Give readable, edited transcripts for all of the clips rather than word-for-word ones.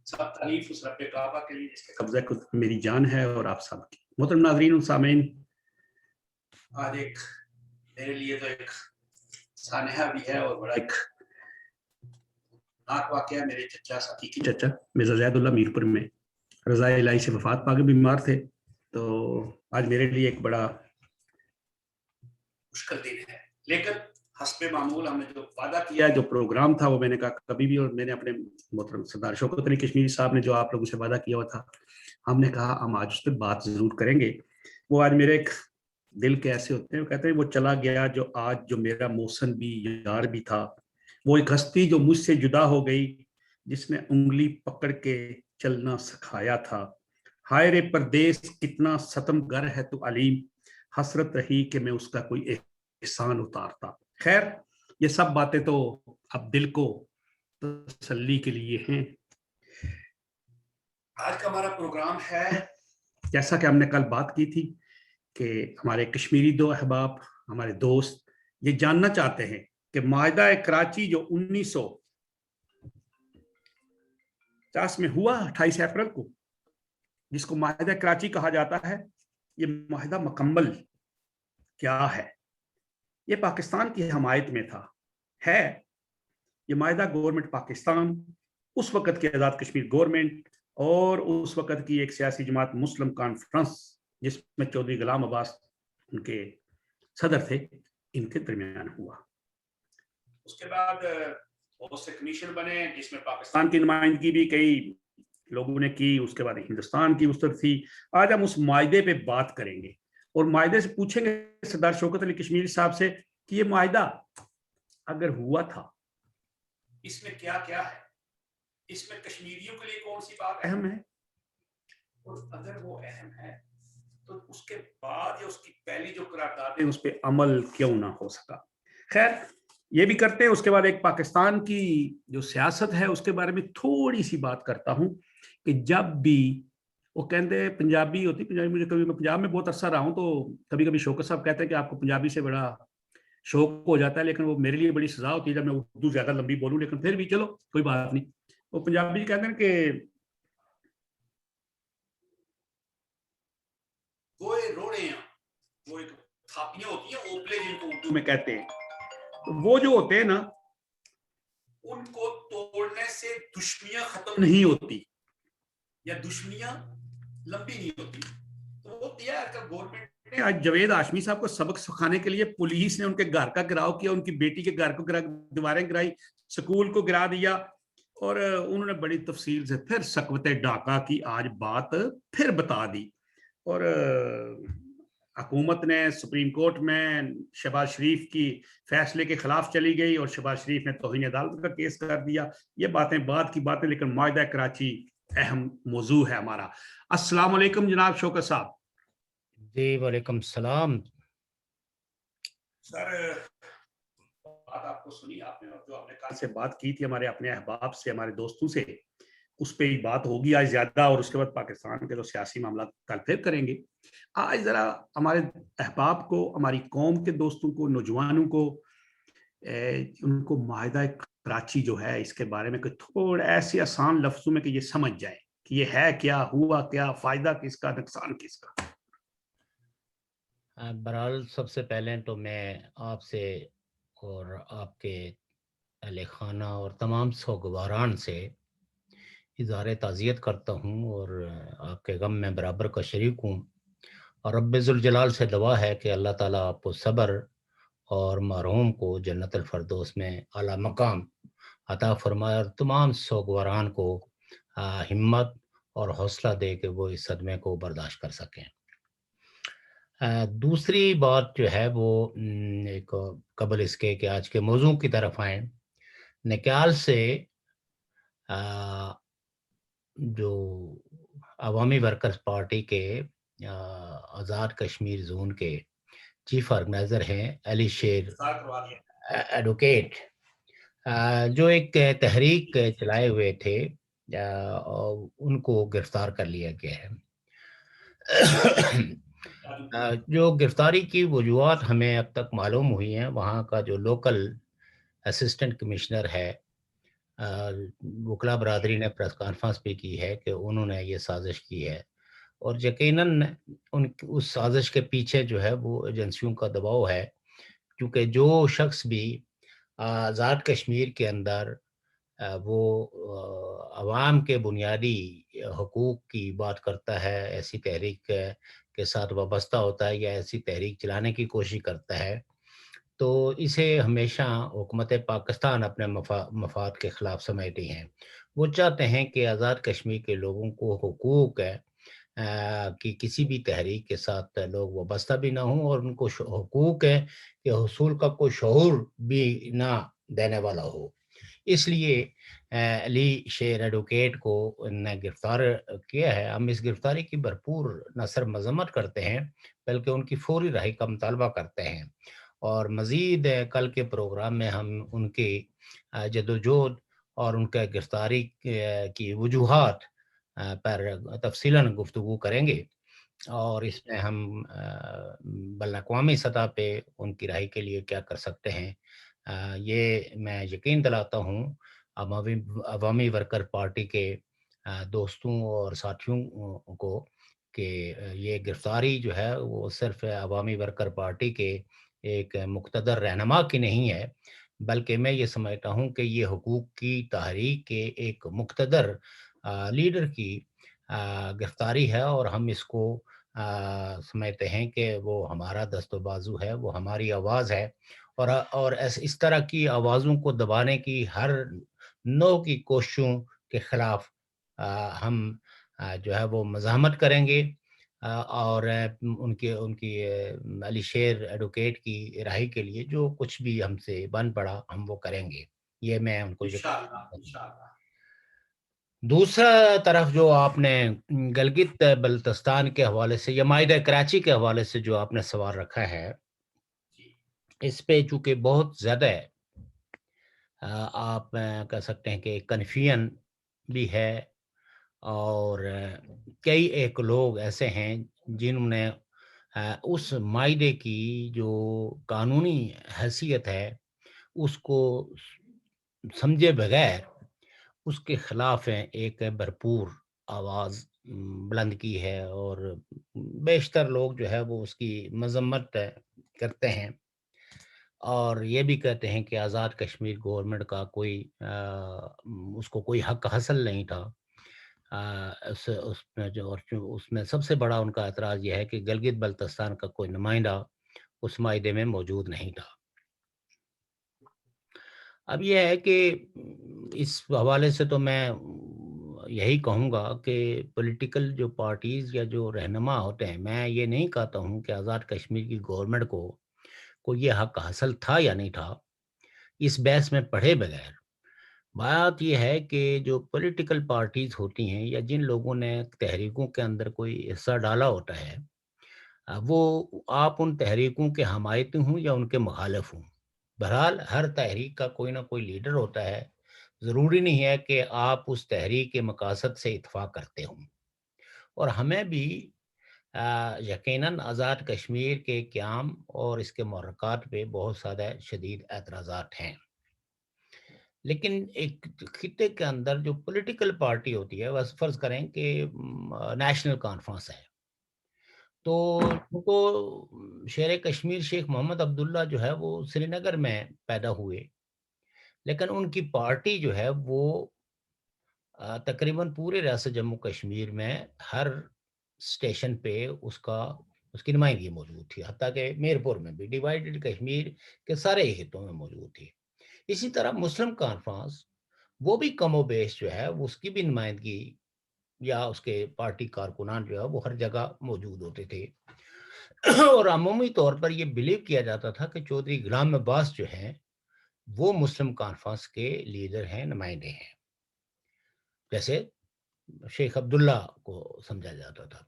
سب تعریف اس رب کعبہ کے لیے جس کے قبضہ کو میری جان ہے اور آپ سب کی۔ محترم ناظرین و سامعین، آج ایک میرے لیے تو ایک سانحہ بھی ہے اور بڑا ایک ناک واقعہ ہے۔ میرے چچا، حقیقی چچا مرزا زید اللہ میرپور میں رضا الہی سے وفات پا کے بیمار تھے، تو آج میرے لیے ایک بڑا مشکل دن ہے، لیکن حسب معمول ہم نے جو وعدہ کیا، جو پروگرام تھا، وہ میں نے کہا کبھی بھی، اور میں نے اپنے محترم سردار شوکت علی کشمیری صاحب نے جو آپ لوگوں سے وعدہ کیا ہوا تھا، ہم نے کہا ہم آج اس پہ بات ضرور کریں گے۔ وہ آج میرے ایک دل کے ایسے ہوتے ہیں، وہ کہتے ہیں وہ چلا گیا جو آج جو میرا موسن بھی یار بھی تھا، وہ ایک ہستی جو مجھ سے جدا ہو گئی، جس نے انگلی پکڑ کے چلنا سکھایا تھا۔ ہائے رے پردیس کتنا ستم گر ہے تو علیم، حسرت رہی کہ میں اس کا کوئی احسان اتارتا۔ خیر، یہ سب باتیں تو اب دل کو تسلی کے لیے ہیں۔ آج کا ہمارا پروگرام ہے، جیسا کہ ہم نے کل بات کی تھی، کہ ہمارے کشمیری دو احباب، ہمارے دوست یہ جاننا چاہتے ہیں کہ معاہدہ کراچی جو 1950 میں ہوا 28 اپریل کو، جس کو معاہدہ کراچی کہا جاتا ہے، یہ معاہدہ مکمل کیا ہے؟ یہ پاکستان کی حمایت میں تھا، ہے یہ معاہدہ گورنمنٹ پاکستان، اس وقت کی آزاد کشمیر گورنمنٹ اور اس وقت کی ایک سیاسی جماعت مسلم کانفرنس، جس میں چودھری غلام عباس ان کے صدر تھے، ان کے درمیان ہوا۔ اس کے بعد بہت سے کمیشن بنے، جس میں پاکستان کی نمائندگی بھی کئی لوگوں نے کی، اس کے بعد ہندوستان کی وسعت تھی۔ آج ہم اس معاہدے پہ بات کریں گے اور معاہدے سے پوچھیں گے سردار شوکت علی کشمیری صاحب سے کہ یہ معاہدہ اگر ہوا تھا، اس میں کیا کیا ہے، اس میں کشمیریوں کے لیے کون سی بات اہم ہے، اور اگر وہ اہم ہے تو اس کے بعد یا اس کی پہلی جو قرارداد ہے اس پہ عمل کیوں نہ ہو سکا۔ خیر، یہ بھی کرتے ہیں۔ اس کے بعد ایک پاکستان کی جو سیاست ہے اس کے بارے میں تھوڑی سی بات کرتا ہوں، کہ جب بھی وہ کہتے ہیں پنجابی ہوتی، پنجابی مجھے کبھی، میں پنجاب میں بہت عرصہ رہا ہوں، تو کبھی کبھی شوکت صاحب کہتے ہیں کہ آپ کو پنجابی سے بڑا شوق ہو جاتا ہے، لیکن وہ میرے لیے بڑی سزا ہوتی ہے جب میں اردو زیادہ لمبی بولوں، لیکن پھر بھی چلو کوئی بات نہیں۔ وہ پنجابی کہتے ہیں کہ گوئے روڑے ہیں، وہ ایک تھاپیاں ہوتی ہیں، اوپلے جن کو اردو میں کہتے ہیں، وہ جو ہوتے ہیں نا، ان کو توڑنے سے دشمنیاں ختم نہیں ہوتی یا دشمنیاں لمبی نہیں ہوتی۔ تو وہ دیا گورنمنٹ نے آج جاوید ہاشمی صاحب کو سبق سکھانے کے لیے پولیس نے ان کے گھر کا گراؤ کیا، ان کی بیٹی کے گھر کو دیواریں گرائی، سکول کو گرا دیا، اور انہوں نے بڑی تفصیل سے پھر سقوط ڈھاکہ کی آج بات پھر بتا دی، اور حکومت نے سپریم کورٹ میں شہباز شریف کی فیصلے کے خلاف چلی گئی، اور شہباز شریف نے توہین عدالت کا کیس کر دیا۔ یہ باتیں بعد کی باتیں، لیکن معاہدہ کراچی اہم موضوع ہے ہمارا۔ السلام علیکم جناب شوکت صاحب۔ جی وعلیکم السلام سر، بات آپ کو سنی آپ نے، جو آپ نے کل سے بات کی تھی ہمارے اپنے احباب سے، ہمارے دوستوں سے، اس پہ ہی بات ہوگی آج زیادہ، اور اس کے بعد پاکستان کے جو سیاسی معاملات کل پھر کریں گے۔ آج ذرا ہمارے احباب کو، ہماری قوم کے دوستوں کو، نوجوانوں کو، ان کو معاہدہ کراچی جو ہے اس کے بارے میں کوئی تھوڑا ایسے آسان لفظوں میں کہ یہ سمجھ جائے کہ یہ ہے کیا، ہوا کیا، فائدہ کس کا، نقصان کس کا۔ بہرحال سب سے پہلے تو میں آپ سے اور آپ کے اہل خانہ اور تمام سوگواران سے اظہار تعزیت کرتا ہوں، اور آپ کے غم میں برابر کا شریک ہوں، اور رب ذوالجلال سے دعا ہے کہ اللہ تعالیٰ آپ کو صبر اور مرحوم کو جنت الفردوس میں اعلیٰ مقام عطا فرمائے، اور تمام سوگواران کو ہمت اور حوصلہ دے کہ وہ اس صدمے کو برداشت کر سکیں۔ دوسری بات جو ہے وہ ایک قبل اس کے کہ آج کے موضوع کی طرف آئیں، نکال سے جو عوامی ورکرز پارٹی کے آزاد کشمیر زون کے چیف آرگنائزر ہیں علی شیر ایڈوکیٹ، جو ایک تحریک چلائے ہوئے تھے، ان کو گرفتار کر لیا گیا ہے۔ جو گرفتاری کی وجوہات ہمیں اب تک معلوم ہوئی ہیں، وہاں کا جو لوکل اسسٹنٹ کمشنر ہے وکلا برادری نے پریس کانفرنس بھی کی ہے کہ انہوں نے یہ سازش کی ہے، اور یقیناً اس سازش کے پیچھے جو ہے وہ ایجنسیوں کا دباؤ ہے، کیونکہ جو شخص بھی آزاد کشمیر کے اندر وہ عوام کے بنیادی حقوق کی بات کرتا ہے، ایسی تحریک کے ساتھ وابستہ ہوتا ہے یا ایسی تحریک چلانے کی کوشش کرتا ہے، تو اسے ہمیشہ حکومت پاکستان اپنے مفاد کے خلاف سمجھتی ہیں۔ وہ چاہتے ہیں کہ آزاد کشمیر کے لوگوں کو حقوق ہے کہ کسی بھی تحریک کے ساتھ لوگ وابستہ بھی نہ ہوں، اور ان کو حقوق ہے کہ حصول کا کوئی شعور بھی نہ دینے والا ہو۔ اس لیے علی شیر ایڈوکیٹ کو نے گرفتار کیا ہے۔ ہم اس گرفتاری کی بھرپور نہ صرف مذمت کرتے ہیں بلکہ ان کی فوری رہائی کا مطالبہ کرتے ہیں، اور مزید کل کے پروگرام میں ہم ان کی جدوجہد اور ان کے گرفتاری کی وجوہات پر تفصیلاً گفتگو کریں گے، اور اس میں ہم بین الاقوامی سطح پہ ان کی رہائی کے لیے کیا کر سکتے ہیں، یہ میں یقین دلاتا ہوں عوامی ورکر پارٹی کے دوستوں اور ساتھیوں کو کہ یہ گرفتاری جو ہے وہ صرف عوامی ورکر پارٹی کے ایک مقتدر رہنما کی نہیں ہے، بلکہ میں یہ سمجھتا ہوں کہ یہ حقوق کی تحریک کے ایک مقتدر لیڈر کی گرفتاری ہے، اور ہم اس کو سمجھتے ہیں کہ وہ ہمارا دست و بازو ہے، وہ ہماری آواز ہے، اور اس طرح کی آوازوں کو دبانے کی ہر نوع کی کوششوں کے خلاف ہم جو ہے وہ مزاحمت کریں گے، اور ان کی علی شیر ایڈوکیٹ کی رہائی کے لیے جو کچھ بھی ہم سے بن پڑا ہم وہ کریں گے، یہ میں ان کو انشاءاللہ انشاءاللہ۔ دوسرا طرف جو آپ نے گلگت بلتستان کے حوالے سے یا معاہدہ کراچی کے حوالے سے جو آپ نے سوال رکھا ہے، اس پہ چونکہ بہت زیادہ آپ کہہ سکتے ہیں کہ کنفیوژن بھی ہے، اور کئی ایک لوگ ایسے ہیں جنہوں نے اس معاہدے کی جو قانونی حیثیت ہے اس کو سمجھے بغیر اس کے خلاف ایک بھرپور آواز بلند کی ہے، اور بیشتر لوگ جو ہے وہ اس کی مذمت کرتے ہیں، اور یہ بھی کہتے ہیں کہ آزاد کشمیر گورنمنٹ کا کوئی اس کو کوئی حق حاصل نہیں تھا۔ اس میں اس میں سب سے بڑا ان کا اعتراض یہ ہے کہ گلگت بلتستان کا کوئی نمائندہ اس معاہدے میں موجود نہیں تھا۔ اب یہ ہے کہ اس حوالے سے تو میں یہی کہوں گا کہ پولیٹیکل جو پارٹیز یا جو رہنما ہوتے ہیں، میں یہ نہیں کہتا ہوں کہ آزاد کشمیر کی گورنمنٹ کو یہ حق حاصل تھا یا نہیں تھا، اس بحث میں پڑھے بغیر بات یہ ہے کہ جو پولیٹیکل پارٹیز ہوتی ہیں یا جن لوگوں نے تحریکوں کے اندر کوئی حصہ ڈالا ہوتا ہے، وہ آپ ان تحریکوں کے حمایتی ہوں یا ان کے مخالف ہوں، بہرحال ہر تحریک کا کوئی نہ کوئی لیڈر ہوتا ہے، ضروری نہیں ہے کہ آپ اس تحریک کے مقاصد سے اتفاق کرتے ہوں، اور ہمیں بھی یقیناً آزاد کشمیر کے قیام اور اس کے محرکات پہ بہت زیادہ شدید اعتراضات ہیں، لیکن ایک خطے کے اندر جو پولیٹیکل پارٹی ہوتی ہے، بس فرض کریں کہ نیشنل کانفرنس ہے، تو ان کو شیر کشمیر شیخ محمد عبداللہ جو ہے وہ سری نگر میں پیدا ہوئے، لیکن ان کی پارٹی جو ہے وہ تقریباً پورے ریاست جموں کشمیر میں ہر اسٹیشن پہ اس کی نمائندگی موجود تھی، حتیٰ کہ میرپور میں بھی ڈیوائیڈڈ کشمیر کے سارے خطوں میں موجود تھی۔ اسی طرح مسلم کانفرنس وہ بھی کم و بیش جو ہے اس کی بھی نمائندگی یا اس کے پارٹی کارکنان جو ہے وہ ہر جگہ موجود ہوتے تھے، اور عمومی طور پر یہ بلیو کیا جاتا تھا کہ چودھری غلام عباس جو ہیں وہ مسلم کانفرنس کے لیڈر ہیں، نمائندے ہیں، جیسے شیخ عبداللہ کو سمجھا جاتا تھا۔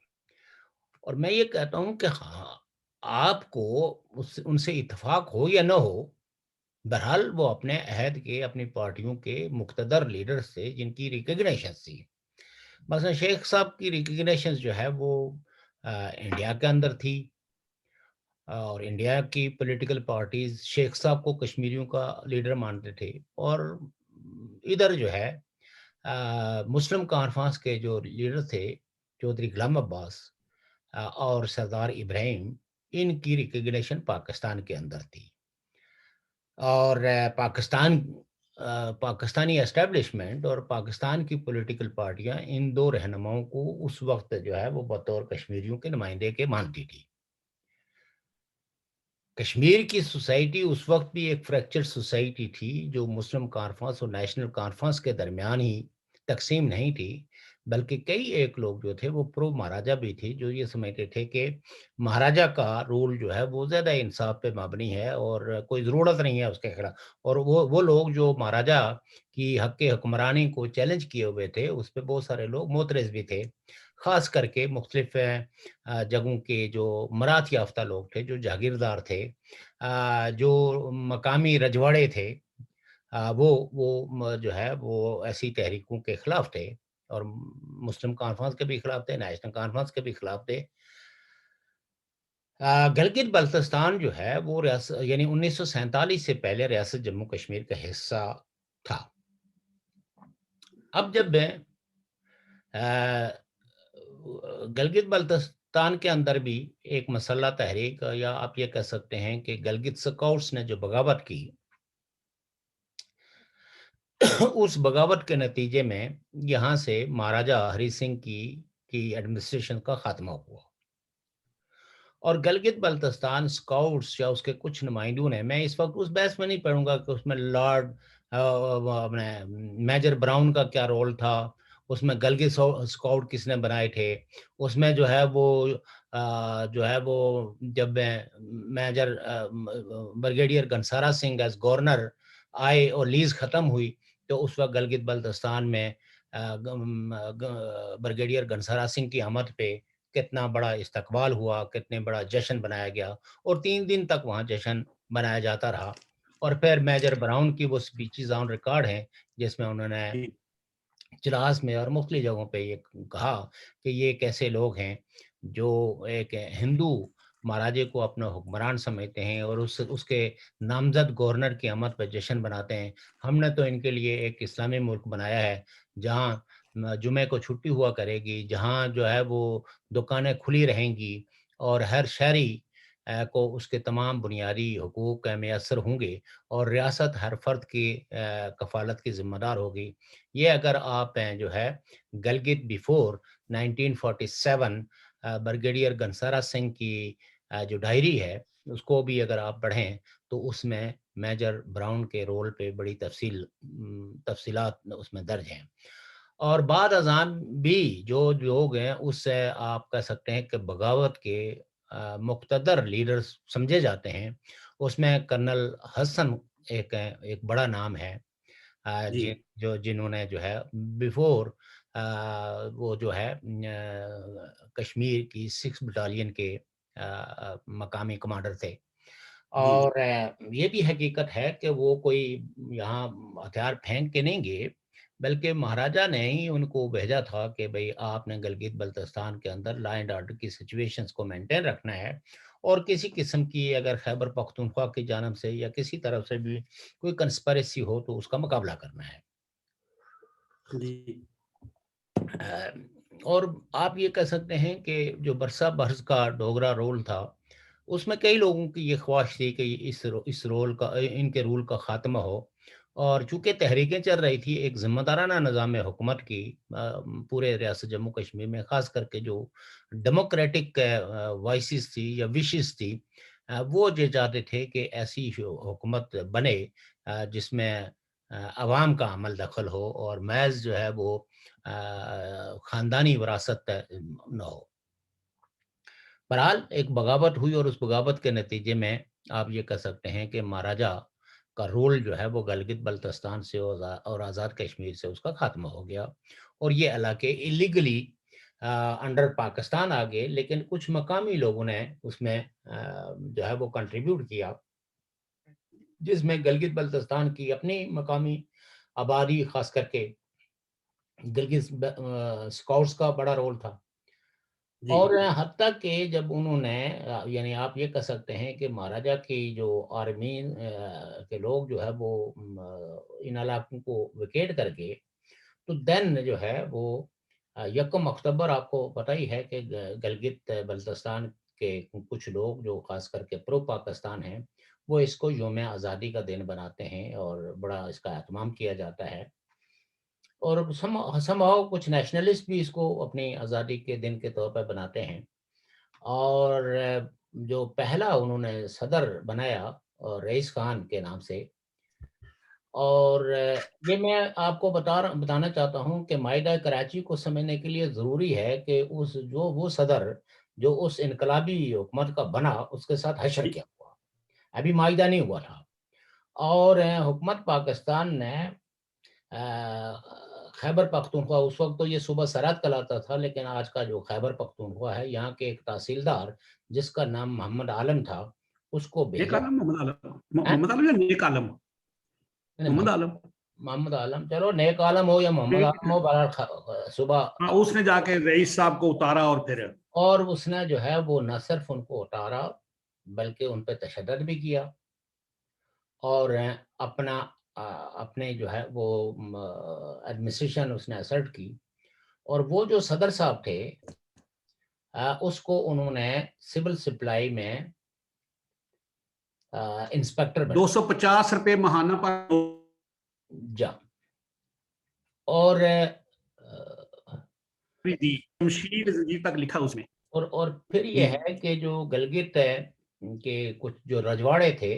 اور میں یہ کہتا ہوں کہ ہاں، آپ کو ان سے اتفاق ہو یا نہ ہو، بہرحال وہ اپنے عہد کے اپنی پارٹیوں کے مقتدر لیڈر سے جن کی ریکگنیشن تھی، مثلا شیخ صاحب کی ریکگنیشن جو ہے وہ انڈیا کے اندر تھی، اور انڈیا کی پولیٹیکل پارٹیز شیخ صاحب کو کشمیریوں کا لیڈر مانتے تھے، اور ادھر جو ہے مسلم کانفرنس کے جو لیڈر تھے چودھری غلام عباس اور سردار ابراہیم، ان کی ریکگنیشن پاکستان کے اندر تھی، اور پاکستانی اسٹیبلشمنٹ اور پاکستان کی پولیٹیکل پارٹیاں ان دو رہنماؤں کو اس وقت جو ہے وہ بطور کشمیریوں کے نمائندے کے مانتی تھی۔ کشمیر کی سوسائٹی اس وقت بھی ایک فریکچر سوسائٹی تھی، جو مسلم کانفرنس اور نیشنل کانفرنس کے درمیان ہی تقسیم نہیں تھی، بلکہ کئی ایک لوگ جو تھے وہ پرو مہاراجہ بھی تھے، جو یہ سمجھتے تھے کہ مہاراجہ کا رول جو ہے وہ زیادہ انصاف پہ مبنی ہے اور کوئی ضرورت نہیں ہے اس کے خلاف، اور وہ لوگ جو مہاراجہ کی حق حکمرانی کو چیلنج کیے ہوئے تھے، اس پہ بہت سارے لوگ معترض بھی تھے، خاص کر کے مختلف جگہوں کے جو مرات یافتہ لوگ تھے، جو جاگیردار تھے، جو مقامی رجواڑے تھے، وہ جو ہے وہ ایسی تحریکوں کے خلاف تھے، اور مسلم کانفرنس کے بھی خلاف تھے، نیشنل کانفرنس کے بھی خلاف تھے۔ گلگت بلتستان جو ہے وہ ریاست، یعنی 1947 سے پہلے ریاست جموں کشمیر کا حصہ تھا۔ اب جب گلگت بلتستان کے اندر بھی ایک مسلح تحریک، یا آپ یہ کہہ سکتے ہیں کہ گلگت سکاؤٹس نے جو بغاوت کی، اس بغاوت کے نتیجے میں یہاں سے مہاراجہ ہری سنگھ کی ایڈمنسٹریشن کا خاتمہ ہوا، اور گلگت بلتستان سکاؤٹس یا اس کے کچھ نمائندوں نے، میں اس وقت اس بحث میں نہیں پڑھوں گا کہ اس میں لارڈ میجر براؤن کا کیا رول تھا، اس میں گلگت سکاؤٹ کس نے بنائے تھے، اس میں جو ہے وہ جب major brigadier Ghansara Singh as governor آئے اور لیز ختم ہوئی، تو اس وقت گلگت بلتستان میں بریگیڈیئر گنسارا سنگھ کی آمد پہ کتنا بڑا استقبال ہوا، کتنے بڑا جشن بنایا گیا، اور 3 دن تک وہاں جشن بنایا جاتا رہا۔ اور پھر میجر براؤن کی وہ سپیچز آن ریکارڈ ہیں، جس میں انہوں نے جی چلاس میں اور مختلف جگہوں پہ یہ کہا کہ یہ کیسے لوگ ہیں جو ایک ہندو مہاراجے کو اپنا حکمران سمجھتے ہیں اور اس کے نامزد گورنر کی آمد پہ جشن بناتے ہیں۔ ہم نے تو ان کے لیے ایک اسلامی ملک بنایا ہے، جہاں جمعے کو چھٹی ہوا کرے گی، جہاں جو ہے وہ دکانیں کھلی رہیں گی، اور ہر شہری کو اس کے تمام بنیادی حقوق میسر ہوں گے، اور ریاست ہر فرد کی کفالت کی ذمہ دار ہوگی۔ یہ اگر آپ جو ہے گلگت بیفور 1947 بریگیڈیئر گنسارا سنگھ کی جو ڈائری ہے، اس کو بھی اگر آپ پڑھیں تو اس میں میجر براؤن کے رول پہ بڑی تفصیلات اس میں درج ہیں۔ اور بعد ازاں بھی جو لوگ ہیں، اس سے آپ کہہ سکتے ہیں کہ بغاوت کے مقتدر لیڈر سمجھے جاتے ہیں۔ اس میں کرنل حسن ایک بڑا نام ہے، جی جنہوں نے جو ہے بیفور وہ جو ہے کشمیر کی 6 بٹالین کے مقامی کمانڈر تھے، جی اور یہ بھی حقیقت ہے کہ وہ کوئی یہاں ہتھیار پھینک کے نہیں گئے، بلکہ مہاراجہ نے ہی ان کو بھیجا تھا کہ بھئی آپ نے گلگت بلتستان کے اندر لا اینڈ آرڈر کی سچویشنز کو مینٹین رکھنا ہے، اور کسی قسم کی اگر خیبر پختونخوا کی جانب سے یا کسی طرف سے بھی کوئی کنسپریسی ہو تو اس کا مقابلہ کرنا ہے۔ جی اور آپ یہ کہہ سکتے ہیں کہ جو برسا بھرس کا ڈوگرا رول تھا، اس میں کئی لوگوں کی یہ خواہش تھی کہ اس رول کا، ان کے رول کا خاتمہ ہو، اور چونکہ تحریکیں چل رہی تھی ایک ذمہ دارانہ نظام حکومت کی پورے ریاست جموں کشمیر میں، خاص کر کے جو ڈیموکریٹک وائسز تھی یا وشز تھی، وہ یہ چاہتے تھے کہ ایسی حکومت بنے جس میں عوام کا عمل دخل ہو، اور محض جو ہے وہ خاندانی وراثت نہ ہو۔ بہرحال ایک بغاوت ہوئی، اور اس بغاوت کے نتیجے میں آپ یہ کہہ سکتے ہیں کہ مہاراجہ کا رول جو ہے وہ گلگت بلتستان سے اور آزاد کشمیر سے اس کا خاتمہ ہو گیا، اور یہ علاقے ایلیگلی انڈر پاکستان آ گئے، لیکن کچھ مقامی لوگوں نے اس میں جو ہے وہ کنٹریبیوٹ کیا، جس میں گلگت بلتستان کی اپنی مقامی آبادی، خاص کر کے گلگت سکاؤٹس کا بڑا رول تھا۔ جی اور حتیٰ کہ جب انہوں نے یعنی آپ یہ کہہ سکتے ہیں کہ مہاراجا کی جو آرمی کے لوگ جو ہے وہ ان علاقوں کو ویکیٹ کر کے، تو دین جو ہے وہ یکم اکتوبر، آپ کو پتہ ہی ہے کہ گلگت بلتستان کے کچھ لوگ جو خاص کر کے پرو پاکستان ہیں، وہ اس کو یوم آزادی کا دن بناتے ہیں اور بڑا اس کا اہتمام کیا جاتا ہے، اور سمہاؤ کچھ نیشنلسٹ بھی اس کو اپنی آزادی کے دن کے طور پر بناتے ہیں۔ اور جو پہلا انہوں نے صدر بنایا رئیس خان کے نام سے، اور یہ میں آپ کو بتانا چاہتا ہوں کہ معاہدہ کراچی کو سمجھنے کے لیے ضروری ہے کہ وہ صدر جو اس انقلابی حکومت کا بنا، اس کے ساتھ حشر جی کیا ہوا، ابھی معاہدہ نہیں ہوا تھا۔ اور حکومت پاکستان نے خیبر پختونخوا، اس وقت تو یہ صوبہ سرحد کہلاتا تھا، لیکن آج کا جو خیبر پختونخوا ہے، یہاں کے ایک تحصیلدار جس کا نام محمد عالم تھا، اس کو نیک بھیجا۔ عالم محمد عالم، ہیں؟ محمد عالم یا نیک عالم؟ نہیں، محمد عالم، محمد عالم، چلو نیک عالم ہو یا محمد عالم ہو، بہرحال صبح، ہاں اس نے جا کے رئیس صاحب کو اتارا اور پھر اور اس نے جو ہے وہ نہ صرف ان کو اتارا بلکہ ان پہ تشدد بھی کیا، اور اپنا اپنے جو ہے وہ ایڈمنسٹریشن اس نے اسرٹ کی، اور وہ جو صدر صاحب تھے اس کو انہوں نے سول سپلائی میں انسپیکٹر بنا 250 روپے ماہانہ پر جا، اور دی شمشیر زنجیر تک لکھا اس میں۔ اور پھر جی یہ ہے کہ جو گلگت ہے کہ کچھ جو رجواڑے تھے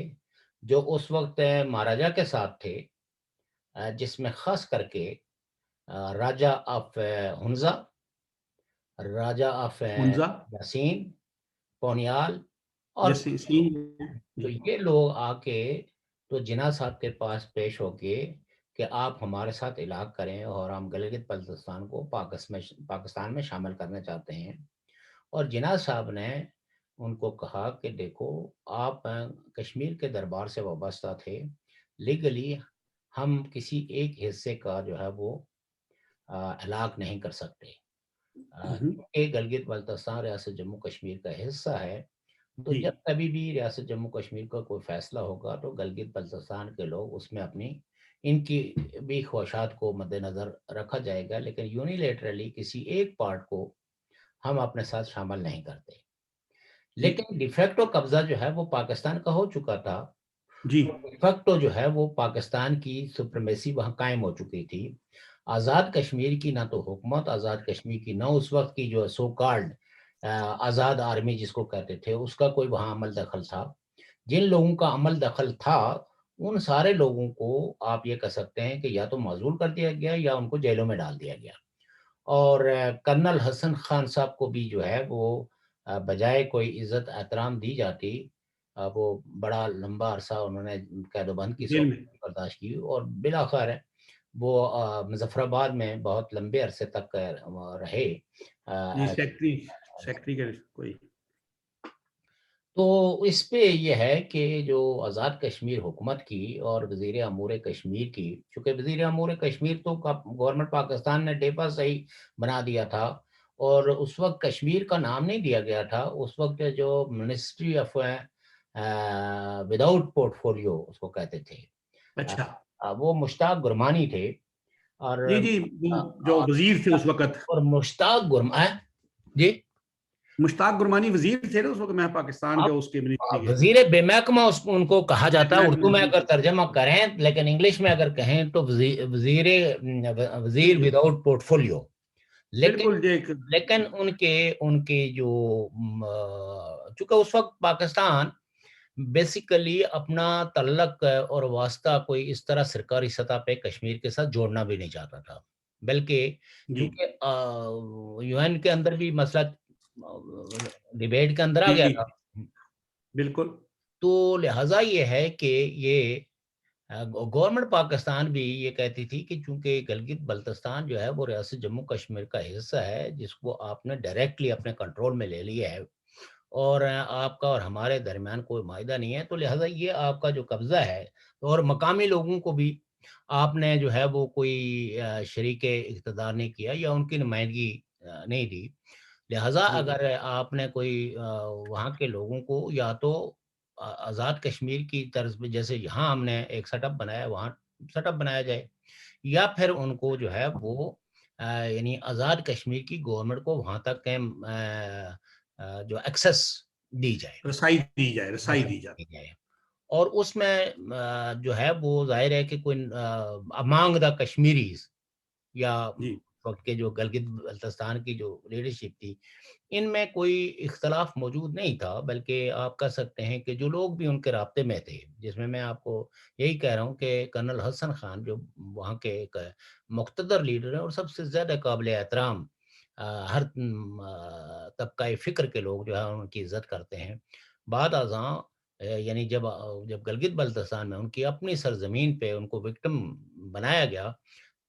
جو اس وقت مہاراجا کے ساتھ تھے، جس میں خاص کر کے راجا آف ہنزا، راجا آف منزا یاسین، پونیال، اور جیسے سین تو یہ لوگ آ کے تو جناح صاحب کے پاس پیش ہو کے کہ آپ ہمارے ساتھ علاق کریں اور ہم گلگت بلتستان کو پاکستان میں شامل کرنا چاہتے ہیں، اور جناح صاحب نے ان کو کہا کہ دیکھو، آپ کشمیر کے دربار سے وابستہ تھے، لیگلی ہم کسی ایک حصے کا جو ہے وہ علاق نہیں کر سکتے، کیونکہ گلگت بلتستان ریاست جموں کشمیر کا حصہ ہے، تو جی جب کبھی بھی ریاست جموں کشمیر کا کوئی فیصلہ ہوگا تو گلگت بلتستان کے لوگ اس میں اپنی ان کی بھی خواہشات کو مد نظر رکھا جائے گا، لیکن یونیلیٹرلی کسی ایک پارٹ کو ہم اپنے ساتھ شامل نہیں کرتے۔ جی لیکن ڈیفیکٹو قبضہ جو ہے وہ پاکستان کا ہو چکا تھا، جی ڈیفیکٹو جو ہے وہ پاکستان کی سپریمیسی وہاں قائم ہو چکی تھی۔ آزاد کشمیر کی نہ تو حکومت، آزاد کشمیر کی نہ اس وقت کی جو سو کالڈ آزاد آرمی جس کو کہتے تھے، اس کا کوئی وہاں عمل دخل تھا۔ جن لوگوں کا عمل دخل تھا ان سارے لوگوں کو آپ یہ کہہ سکتے ہیں کہ یا تو معزول کر دیا گیا یا ان کو جیلوں میں ڈال دیا گیا، اور کرنل حسن خان صاحب کو بھی جو ہے وہ بجائے کوئی عزت احترام دی جاتی، وہ بڑا لمبا عرصہ انہوں نے قید و بند کی جیل میں سہولت برداشت کی، اور بالآخر وہ مظفر آباد میں بہت لمبے عرصے تک رہے۔ جی سیکٹری کے کوئی تو اس پہ یہ ہے کہ جو آزاد کشمیر حکومت کی اور وزیر امور کشمیر کی، چونکہ وزیر امور کشمیر تو گورنمنٹ پاکستان نے ڈیپا صحیح بنا دیا تھا، اور اس وقت کشمیر کا نام نہیں دیا گیا تھا، اس وقت جو ministry of without portfolio اس کو کہتے تھے، اچھا وہ مشتاق گرمانی تھے، اور جی جی جو وزیر تھے اس وقت، اور مشتاق گرمانی، جی مشتاق گرمانی وزیر تھے نا اس وقت، میں پاکستان کے اس کے منسٹری کے وزیر بے محکمہ ان کو کہا جاتا ہے، اردو میں جی اگر ترجمہ کریں، لیکن انگلش میں اگر کہیں تو وزیر جی جی وداؤٹ پورٹ فولیو۔ بالکل لیکن ان کے جو چونکہ اس وقت پاکستان بیسیکلی اپنا تعلق اور واسطہ کوئی اس طرح سرکاری سطح پہ کشمیر کے ساتھ جوڑنا بھی نہیں چاہتا تھا، بلکہ جی چونکہ یو این کے اندر بھی مسئلہ ڈیبیٹ کے اندر آ گیا جی تھا، بالکل تو لہٰذا یہ ہے کہ یہ گورنمنٹ پاکستان بھی یہ کہتی تھی کہ چونکہ گلگت بلتستان جو ہے وہ ریاست جموں کشمیر کا حصہ ہے جس کو آپ نے ڈائریکٹلی اپنے کنٹرول میں لے لیا ہے، اور آپ کا اور ہمارے درمیان کوئی معاہدہ نہیں ہے، تو لہٰذا یہ آپ کا جو قبضہ ہے، اور مقامی لوگوں کو بھی آپ نے جو ہے وہ کوئی شریک اقتدار نہیں کیا یا ان کی نمائندگی نہیں دی، لہٰذا جی اگر آپ نے کوئی وہاں کے لوگوں کو یا تو آزاد کشمیر کی طرز میں، جیسے یہاں ہم نے ایک سیٹ اپ بنایا وہاں سیٹ اپ بنایا جائے، یا پھر ان کو جو ہے وہ یعنی آزاد کشمیر کی گورنمنٹ کو وہاں تک جو ایکسیس دی جائے، رسائی دی جائے، رسائی دی رسائی جائے. دی جائے۔ اور اس میں جو ہے وہ ظاہر ہے کہ کوئی امانگ دا کشمیریز یا جی وقت کے جو گلگت بلتستان کی جو لیڈرشپ تھی، ان میں کوئی اختلاف موجود نہیں تھا، بلکہ آپ کہہ سکتے ہیں کہ جو لوگ بھی ان کے رابطے میں تھے، جس میں آپ کو یہی کہہ رہا ہوں کہ کرنل حسن خان جو وہاں کے ایک مقتدر لیڈر ہیں اور سب سے زیادہ قابل احترام ہر طبقہ فکر کے لوگ جو ہے ان کی عزت کرتے ہیں، بعد ازاں یعنی جب گلگت بلتستان میں ان کی اپنی سرزمین پہ ان کو وکٹم بنایا گیا،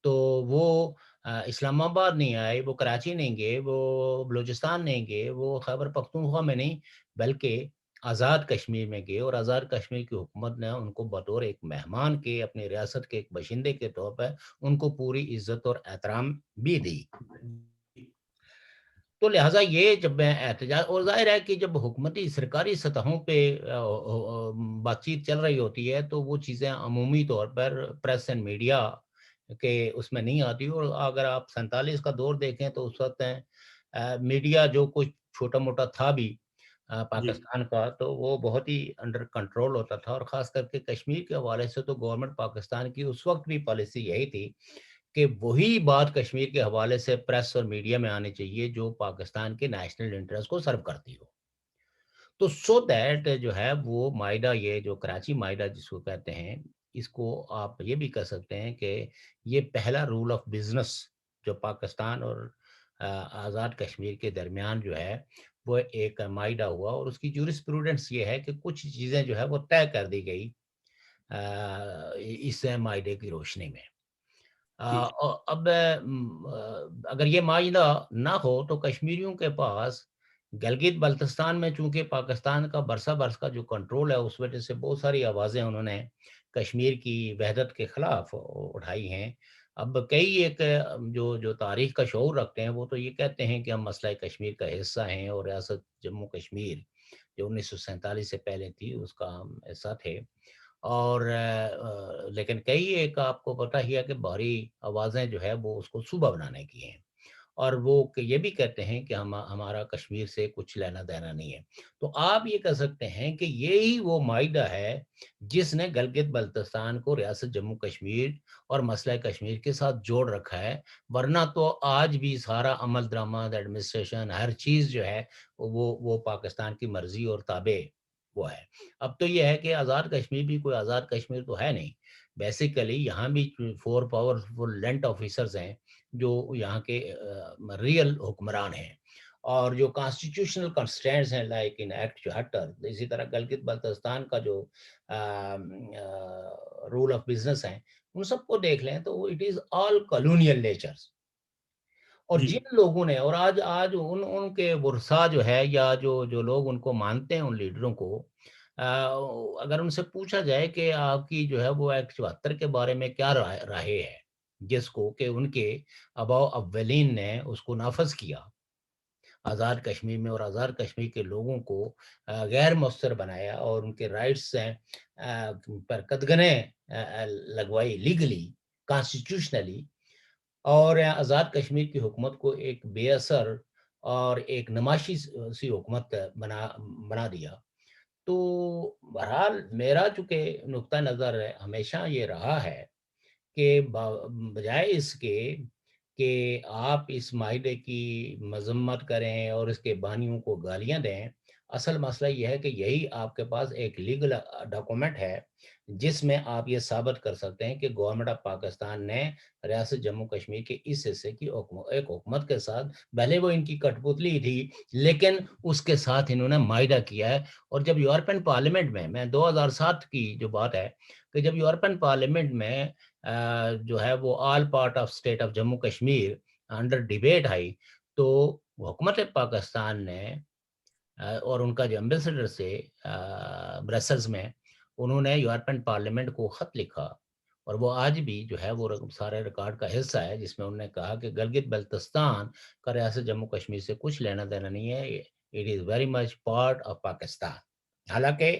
تو وہ اسلام آباد نہیں آئے، وہ کراچی نہیں گئے، وہ بلوچستان نہیں گئے، وہ خیبر پختونخوا میں نہیں، بلکہ آزاد کشمیر میں گئے، اور آزاد کشمیر کی حکومت نے ان کو بطور ایک مہمان کے، اپنی ریاست کے ایک باشندے کے طور پر ان کو پوری عزت اور احترام بھی دی۔ تو لہٰذا یہ جب میں احتجاج، اور ظاہر ہے کہ جب حکومتی سرکاری سطحوں پہ بات چیت چل رہی ہوتی ہے تو وہ چیزیں عمومی طور پر پریس اینڈ میڈیا کہ اس میں نہیں آتی، اور اگر آپ 47 کا دور دیکھیں تو اس وقت میڈیا جو کچھ چھوٹا موٹا تھا بھی جی پاکستان کا، تو وہ بہت ہی انڈر کنٹرول ہوتا تھا، اور خاص کر کے کشمیر کے حوالے سے تو گورنمنٹ پاکستان کی اس وقت بھی پالیسی یہی تھی کہ وہی بات کشمیر کے حوالے سے پریس اور میڈیا میں آنی چاہیے جو پاکستان کے نیشنل انٹرسٹ کو سرو کرتی ہو۔ تو سو دیٹ جو ہے وہ معاہدہ، یہ جو کراچی معاہدہ جس کو کہتے ہیں، اس کو آپ یہ بھی کہہ سکتے ہیں کہ یہ پہلا رول آف بزنس جو پاکستان اور آزاد کشمیر کے درمیان جو ہے وہ ایک معاہدہ ہوا، اور اس کی جورسپروڈنس یہ ہے کہ کچھ چیزیں جو ہے وہ طے کر دی گئی اس معاہدے کی روشنی میں۔ جی اب اگر یہ معاہدہ نہ ہو تو کشمیریوں کے پاس گلگت بلتستان میں، چونکہ پاکستان کا برسا برس کا جو کنٹرول ہے، اس وجہ سے بہت ساری آوازیں انہوں نے کشمیر کی وحدت کے خلاف اٹھائی ہیں۔ اب کئی ایک جو تاریخ کا شعور رکھتے ہیں وہ تو یہ کہتے ہیں کہ ہم مسئلہ کشمیر کا حصہ ہیں، اور ریاست جموں کشمیر جو 1947 سے پہلے تھی اس کا ہم حصہ تھے، اور لیکن کئی ایک آپ کو پتہ ہی ہے کہ باہری آوازیں جو ہے وہ اس کو صوبہ بنانے کی ہیں، اور وہ یہ بھی کہتے ہیں کہ ہمارا کشمیر سے کچھ لینا دینا نہیں ہے۔ تو آپ یہ کہہ سکتے ہیں کہ یہی وہ معاہدہ ہے جس نے گلگت بلتستان کو ریاست جموں کشمیر اور مسئلہ کشمیر کے ساتھ جوڑ رکھا ہے، ورنہ تو آج بھی سارا عمل درآمد، ایڈمنسٹریشن، ہر چیز جو ہے وہ پاکستان کی مرضی اور تابع وہ ہے۔ اب تو یہ ہے کہ آزاد کشمیر بھی کوئی آزاد کشمیر تو ہے نہیں، بیسیکلی یہاں بھی 4 پاورفل لینڈ آفیسرز ہیں جو یہاں کے ریئل حکمران ہیں، اور جو کانسٹیٹیوشنل کنسٹرینٹس ہیں لائک ان ایکٹ 74، اسی طرح گلگت بلتستان کا جو رول آف بزنس ہیں، ان سب کو دیکھ لیں تو it is all colonial natures. اور جی جن لوگوں نے، اور آج ان کے ورثا جو ہے، یا جو لوگ ان کو مانتے ہیں، ان لیڈروں کو اگر ان سے پوچھا جائے کہ آپ کی جو ہے وہ ایکٹ 74 کے بارے میں کیا رائے ہے، جس کو کہ ان کے آباء اولین نے اس کو نافذ کیا آزاد کشمیر میں، اور آزاد کشمیر کے لوگوں کو غیر مؤثر بنایا، اور ان کے رائٹس پر قدغنیں لگوائی لیگلی، کانسٹیٹیوشنلی، اور آزاد کشمیر کی حکومت کو ایک بے اثر اور ایک نمائشی سی حکومت بنا دیا۔ تو بہرحال میرا چونکہ نقطہ نظر ہمیشہ یہ رہا ہے کہ بجائے اس کے کہ آپ اس معاہدے کی مذمت کریں اور اس کے بانیوں کو گالیاں دیں، اصل مسئلہ یہ ہے کہ یہی آپ کے پاس ایک لیگل ڈاکومنٹ ہے جس میں آپ یہ ثابت کر سکتے ہیں کہ گورنمنٹ آف پاکستان نے ریاست جموں کشمیر کے اس حصے کی ایک حکومت کے ساتھ، بھلے وہ ان کی کٹ پتلی تھی لیکن اس کے ساتھ انہوں نے معاہدہ کیا ہے۔ اور جب یورپین پارلیمنٹ میں 2007 کی جو بات ہے کہ جب یورپین پارلیمنٹ میں جو ہے وہ all part of state of Jammu Kashmir under debate آئی، تو حکومت پاکستان نے اور ان کا جو ایمبیسڈر سے برسلز میں، انہوں نے یورپین پارلیمنٹ کو خط لکھا، اور وہ آج بھی جو ہے وہ سارے ریکارڈ کا حصہ ہے، جس میں انہوں نے کہا کہ گلگت بلتستان کا ریاست جموں کشمیر سے کچھ لینا دینا نہیں ہے، it is very much part of Pakistan. حالانکہ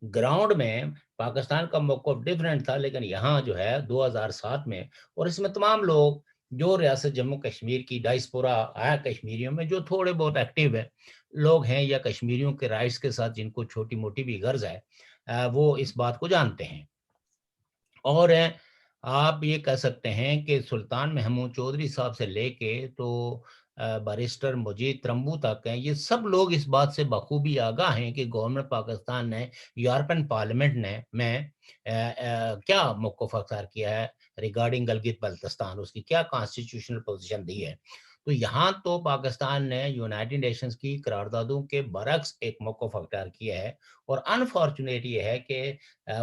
گراؤنڈ میں پاکستان کا موقف ڈفرینٹ تھا، لیکن یہاں جو ہے 2007 میں، اور اس میں تمام لوگ جو ریاست جموں کشمیر کی ڈائسپورا آیا کشمیریوں میں جو تھوڑے بہت ایکٹیو ہے لوگ ہیں، یا کشمیریوں کے رائٹس کے ساتھ جن کو چھوٹی موٹی بھی غرض ہے، وہ اس بات کو جانتے ہیں۔ اور آپ یہ کہہ سکتے ہیں کہ سلطان محمود چودھری صاحب سے لے کے تو بارسٹر مجید ترمبو تک ہیں، یہ سب لوگ اس بات سے بخوبی آگاہ ہیں کہ گورنمنٹ پاکستان نے یورپین پارلیمنٹ نے میں کیا موقف اختیار کیا ہے ریگارڈنگ گلگت بلتستان، اس کی کیا کانسٹیٹیوشنل پوزیشن دی ہے۔ تو یہاں تو پاکستان نے یونائٹڈ نیشنز کی قراردادوں کے برعکس ایک موقف اختیار کیا ہے، اور انفارچونیٹ یہ ہے کہ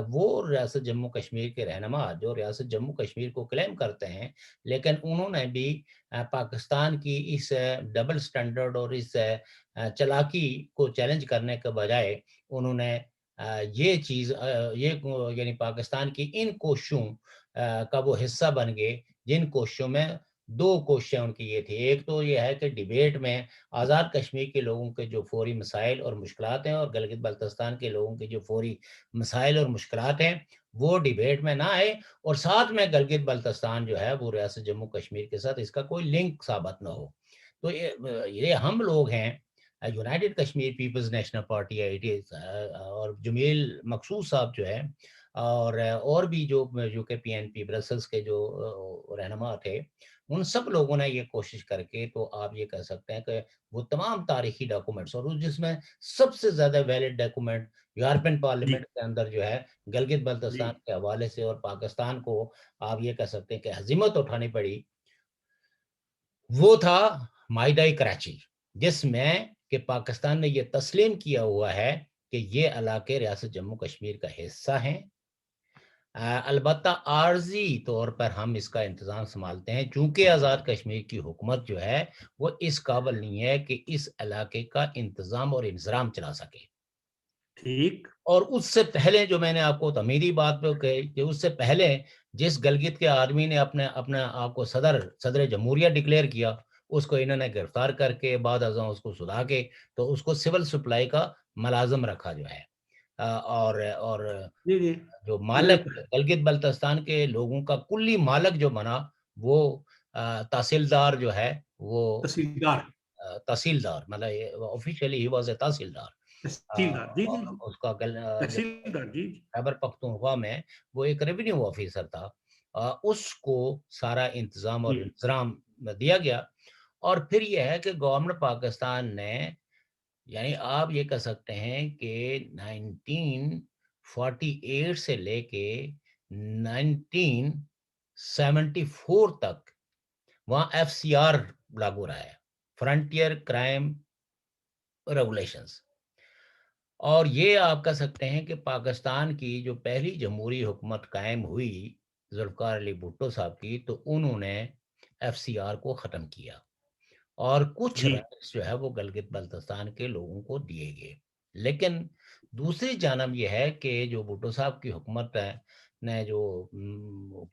وہ ریاست جموں کشمیر کے رہنما جو ریاست جموں کشمیر کو کلیم کرتے ہیں، لیکن انہوں نے بھی پاکستان کی اس ڈبل سٹینڈرڈ اور اس چلاکی کو چیلنج کرنے کے بجائے انہوں نے یہ چیز یہ یعنی پاکستان کی ان کوششوں کا وہ حصہ بن گئے، جن کوششوں میں دو کوششیں ان کی یہ تھی۔ ایک تو یہ ہے کہ ڈیبیٹ میں آزاد کشمیر کے لوگوں کے جو فوری مسائل اور مشکلات ہیں، اور گلگت بلتستان کے لوگوں کے جو فوری مسائل اور مشکلات ہیں، وہ ڈیبیٹ میں نہ آئے، اور ساتھ میں گلگت بلتستان جو ہے وہ ریاست جموں کشمیر کے ساتھ اس کا کوئی لنک ثابت نہ ہو۔ تو یہ ہم لوگ ہیں، united Kashmir peoples national party ہے اور جمیل مقصود صاحب جو ہے، اور بھی جو کہ پی این پی برسلز کے جو رہنما تھے، ان سب لوگوں نے یہ کوشش کر کے، تو آپ یہ کہہ سکتے ہیں کہ وہ تمام تاریخی ڈاکومنٹس، اور جس میں سب سے زیادہ ویلڈ ڈاکومنٹ یورپین جی پارلیمنٹ کے اندر جو ہے گلگت جی بلتستان کے حوالے سے، اور پاکستان کو آپ یہ کہہ سکتے ہیں کہ ہزیمت اٹھانی پڑی، وہ تھا مائدائی کراچی، جس میں کہ پاکستان نے یہ تسلیم کیا ہوا ہے کہ یہ علاقے ریاست جموں کشمیر کا حصہ ہیں۔ البتہ عارضی طور پر ہم اس کا انتظام سنبھالتے ہیں، چونکہ آزاد کشمیر کی حکومت جو ہے وہ اس قابل نہیں ہے کہ اس علاقے کا انتظام اور انضرام چلا سکے۔ ٹھیک۔ اور اس سے پہلے جو میں نے آپ کو تعمیری بات پہ کہی کہ اس سے پہلے جس گلگت کے آدمی نے اپنے آپ کو صدر جمہوریہ ڈکلیئر کیا، اس کو انہوں نے گرفتار کر کے بعد ازاں اس کو سدا کے تو اس کو سول سپلائی کا ملازم رکھا جو ہے، اور جی جی جو مالک بالکل گلگت بلتستان کے لوگوں کا کلی مالک جو بنا، وہ تحصیلدار جو ہے، وہ تحصیلدار تحصیلدار مطلب آفیشیلی ہی واز اے تحصیلدار۔ تحصیلدار جی جی جی اس کا جو تحصیلدار جی جی خیبر پختونخوا میں وہ ایک ریونیو آفیسر تھا، اس کو سارا انتظام اور جی انتظام دیا گیا۔ اور پھر یہ ہے کہ گورنمنٹ پاکستان نے، یعنی آپ یہ کہہ سکتے ہیں کہ 1948 سے لے کے 1974 تک وہاں ایف سی آر لاگو رہا ہے، فرنٹیئر کرائم ریگولیشنز۔ اور یہ آپ کہہ سکتے ہیں کہ پاکستان کی جو پہلی جمہوری حکومت قائم ہوئی ذوالفقار علی بھٹو صاحب کی، تو انہوں نے ایف سی آر کو ختم کیا، اور کچھ جی رائٹس جو ہے وہ گلگت بلتستان کے لوگوں کو دیے گئے۔ لیکن دوسری جانب یہ ہے کہ جو بھٹو صاحب کی حکومت نے جو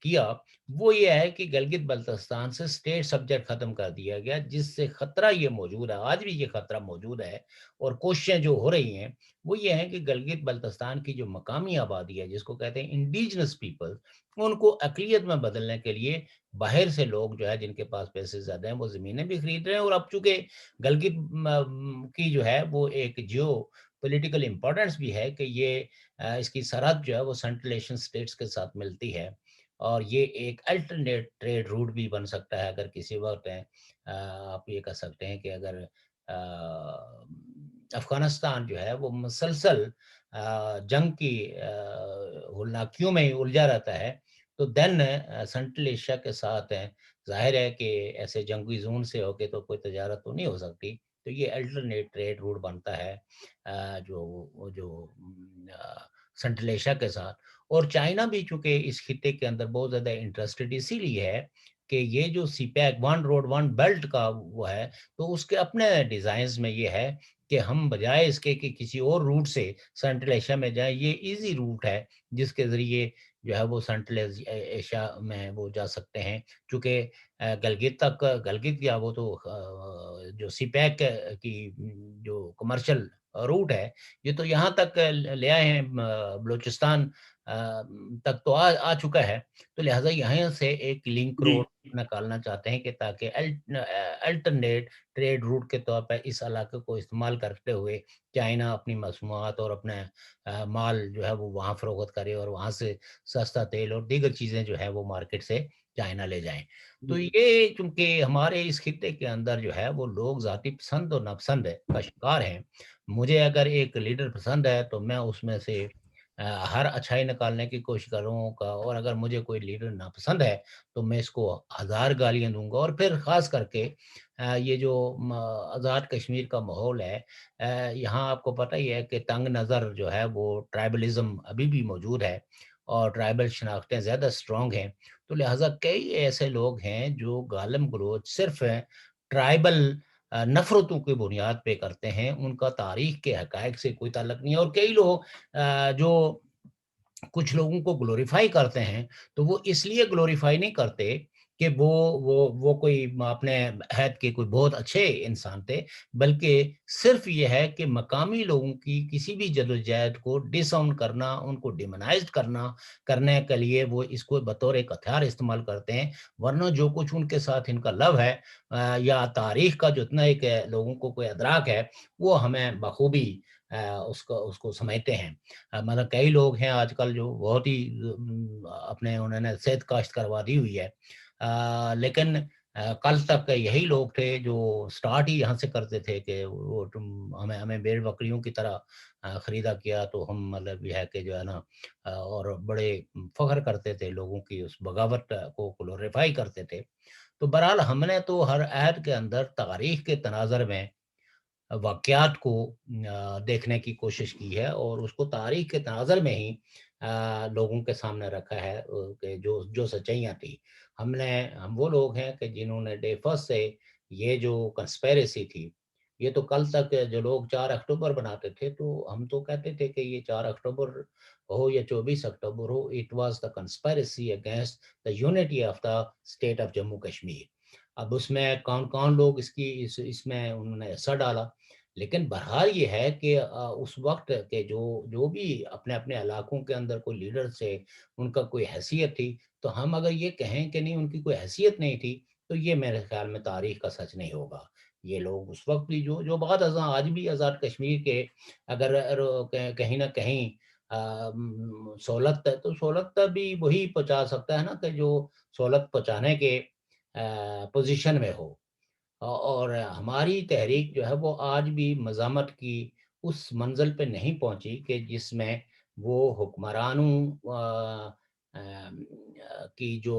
کیا، وہ یہ ہے کہ گلگت بلتستان سے اسٹیٹ سبجیکٹ ختم کر دیا گیا، جس سے خطرہ یہ موجود ہے، آج بھی یہ خطرہ موجود ہے، اور کوششیں جو ہو رہی ہیں وہ یہ ہے کہ گلگت بلتستان کی جو مقامی آبادی ہے، جس کو کہتے ہیں انڈیجنس پیپل، ان کو اقلیت میں بدلنے کے لیے باہر سے لوگ جو ہے جن کے پاس پیسے زیادہ ہیں وہ زمینیں بھی خرید رہے ہیں۔ اور اب چونکہ گلگت کی جو ہے وہ ایک جیو پولیٹیکل امپورٹنس بھی ہے کہ یہ اس کی سرحد جو ہے وہ سینٹرل ایشین سٹیٹس کے ساتھ ملتی ہے، اور یہ ایک الٹرنیٹ ٹریڈ روٹ بھی بن سکتا ہے اگر کسی وقت آپ یہ کہہ سکتے ہیں کہ اگر افغانستان جو ہے وہ مسلسل جنگ کی ہولناکیوں میں الجھا رہتا ہے، تو دین سینٹرل ایشیا کے ساتھ ظاہر ہے کہ ایسے جنگی زون سے ہو کے تو کوئی تجارت تو نہیں ہو سکتی، تو یہ الٹرنیٹ ٹریڈ روٹ بنتا ہے جو سینٹرل ایشیا کے ساتھ۔ اور چائنا بھی چونکہ اس خطے کے اندر بہت زیادہ انٹرسٹڈ اسی لیے ہے کہ یہ جو CPEC one road one belt کا وہ ہے، تو اس کے اپنے ڈیزائنز میں یہ ہے کہ ہم بجائے اس کے کہ کسی اور روٹ سے سینٹرل ایشیا میں جائیں، یہ ایزی روٹ ہے جس کے ذریعے جو ہے وہ سینٹرل ایشیا میں وہ جا سکتے ہیں، چونکہ گلگت تک، گلگت یا وہ تو جو سی پیک کی جو کمرشل روٹ ہے، یہ تو یہاں تک لے آئے ہیں، بلوچستان تک تو آ چکا ہے، تو لہٰذا یہاں سے ایک لنک جی روڈ نکالنا چاہتے ہیں کہ تاکہ الٹرنیٹ ٹریڈ روٹ کے طور پر اس علاقے کو استعمال کرتے ہوئے چائنا اپنی مصنوعات اور اپنا مال جو ہے وہ وہاں فروخت کرے اور وہاں سے سستا تیل اور دیگر چیزیں جو ہے وہ مارکیٹ سے چائنا لے جائیں۔ تو جی یہ چونکہ ہمارے اس خطے کے اندر جو ہے وہ لوگ ذاتی پسند اور ناپسند کا شکار ہیں۔ مجھے اگر ایک لیڈر پسند ہے تو میں اس میں سے ہر اچھائی نکالنے کی کوشش کروں گا، اور اگر مجھے کوئی لیڈر ناپسند ہے تو میں اس کو ہزار گالیاں دوں گا۔ اور پھر خاص کر کے یہ جو آزاد کشمیر کا ماحول ہے، یہاں آپ کو پتہ ہی ہے کہ تنگ نظر جو ہے وہ ٹرائبلزم ابھی بھی موجود ہے اور ٹرائبل شناختیں زیادہ اسٹرانگ ہیں، تو لہٰذا کئی ایسے لوگ ہیں جو گالم گلوچ صرف ٹرائبل نفرتوں کی بنیاد پہ کرتے ہیں، ان کا تاریخ کے حقائق سے کوئی تعلق نہیں ہے۔ اور کئی لوگ جو کچھ لوگوں کو گلوریفائی کرتے ہیں تو وہ اس لیے گلوریفائی نہیں کرتے کہ وہ کوئی اپنے عہد کے کوئی بہت اچھے انسان تھے، بلکہ صرف یہ ہے کہ مقامی لوگوں کی کسی بھی جدوجہد کو ڈس آؤن کرنا، ان کو ڈیمونائزڈ کرنے کے لیے وہ اس کو بطور ایک ہتھیار استعمال کرتے ہیں، ورنہ جو کچھ ان کے ساتھ ان کا لو ہے یا تاریخ کا جتنا ایک لوگوں کو کوئی ادراک ہے، وہ ہمیں بخوبی اس کو سمجھتے ہیں۔ مطلب کئی لوگ ہیں آج کل جو بہت ہی اپنے انہوں نے صحت کاشت کروا دی ہوئی ہے، لیکن کل تک یہی لوگ تھے جو سٹارٹ ہی یہاں سے کرتے تھے کہ وہ تم ہمیں بھیڑ بکریوں کی طرح خریدا کیا تو ہم مطلب یہ ہے کہ جو ہے نا، اور بڑے فخر کرتے تھے، لوگوں کی اس بغاوت کو گلوریفائی کرتے تھے۔ تو بہرحال ہم نے تو ہر عہد کے اندر تاریخ کے تناظر میں واقعات کو دیکھنے کی کوشش کی ہے اور اس کو تاریخ کے تناظر میں ہی لوگوں کے سامنے رکھا ہے کہ جو سچائیاں تھی۔ ہم وہ لوگ ہیں کہ جنہوں نے ڈے فرسٹ سے یہ جو کنسپیریسی تھی، یہ تو کل تک جو لوگ 4 اکتوبر بناتے تھے تو ہم تو کہتے تھے کہ یہ 4 اکتوبر ہو یا 24 اکتوبر ہو، it was the conspiracy against the unity of the state of Jammu Kashmir. اب اس میں کون کون لوگ اس میں انہوں نے حصہ ڈالا، لیکن بہرحال یہ ہے کہ اس وقت کے جو بھی اپنے اپنے علاقوں کے اندر کوئی لیڈر سے ان کا کوئی حیثیت تھی، تو ہم اگر یہ کہیں کہ نہیں ان کی کوئی حیثیت نہیں تھی، تو یہ میرے خیال میں تاریخ کا سچ نہیں ہوگا۔ یہ لوگ اس وقت بھی جو بات آج بھی آزاد کشمیر کے اگر کہیں نہ کہیں سہولت ہے، تو سہولت بھی وہی پہنچا سکتا ہے نا کہ جو سہولت پہنچانے کے پوزیشن میں ہو۔ اور ہماری تحریک جو ہے وہ آج بھی مزاحمت کی اس منزل پہ نہیں پہنچی کہ جس میں وہ حکمرانوں کی جو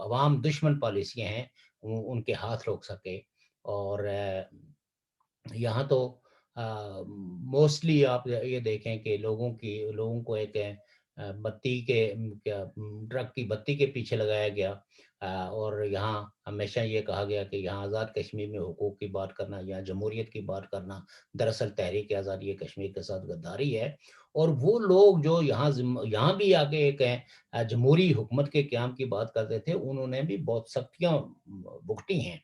عوام دشمن پالیسیاں ہیں ان کے ہاتھ روک سکے۔ اور یہاں تو موسٹلی آپ یہ دیکھیں کہ لوگوں کو ایک بتی کے ٹرک کی بتی کے پیچھے لگایا گیا، اور یہاں ہمیشہ یہ کہا گیا کہ یہاں آزاد کشمیر میں حقوق کی بات کرنا یا جمہوریت کی بات کرنا دراصل تحریک آزادی کشمیر کے ساتھ غداری ہے۔ اور وہ لوگ جو یہاں بھی آگے ایک جمہوری حکومت کے قیام کی بات کرتے تھے، انہوں نے بھی بہت سختیاں بھگتی ہیں۔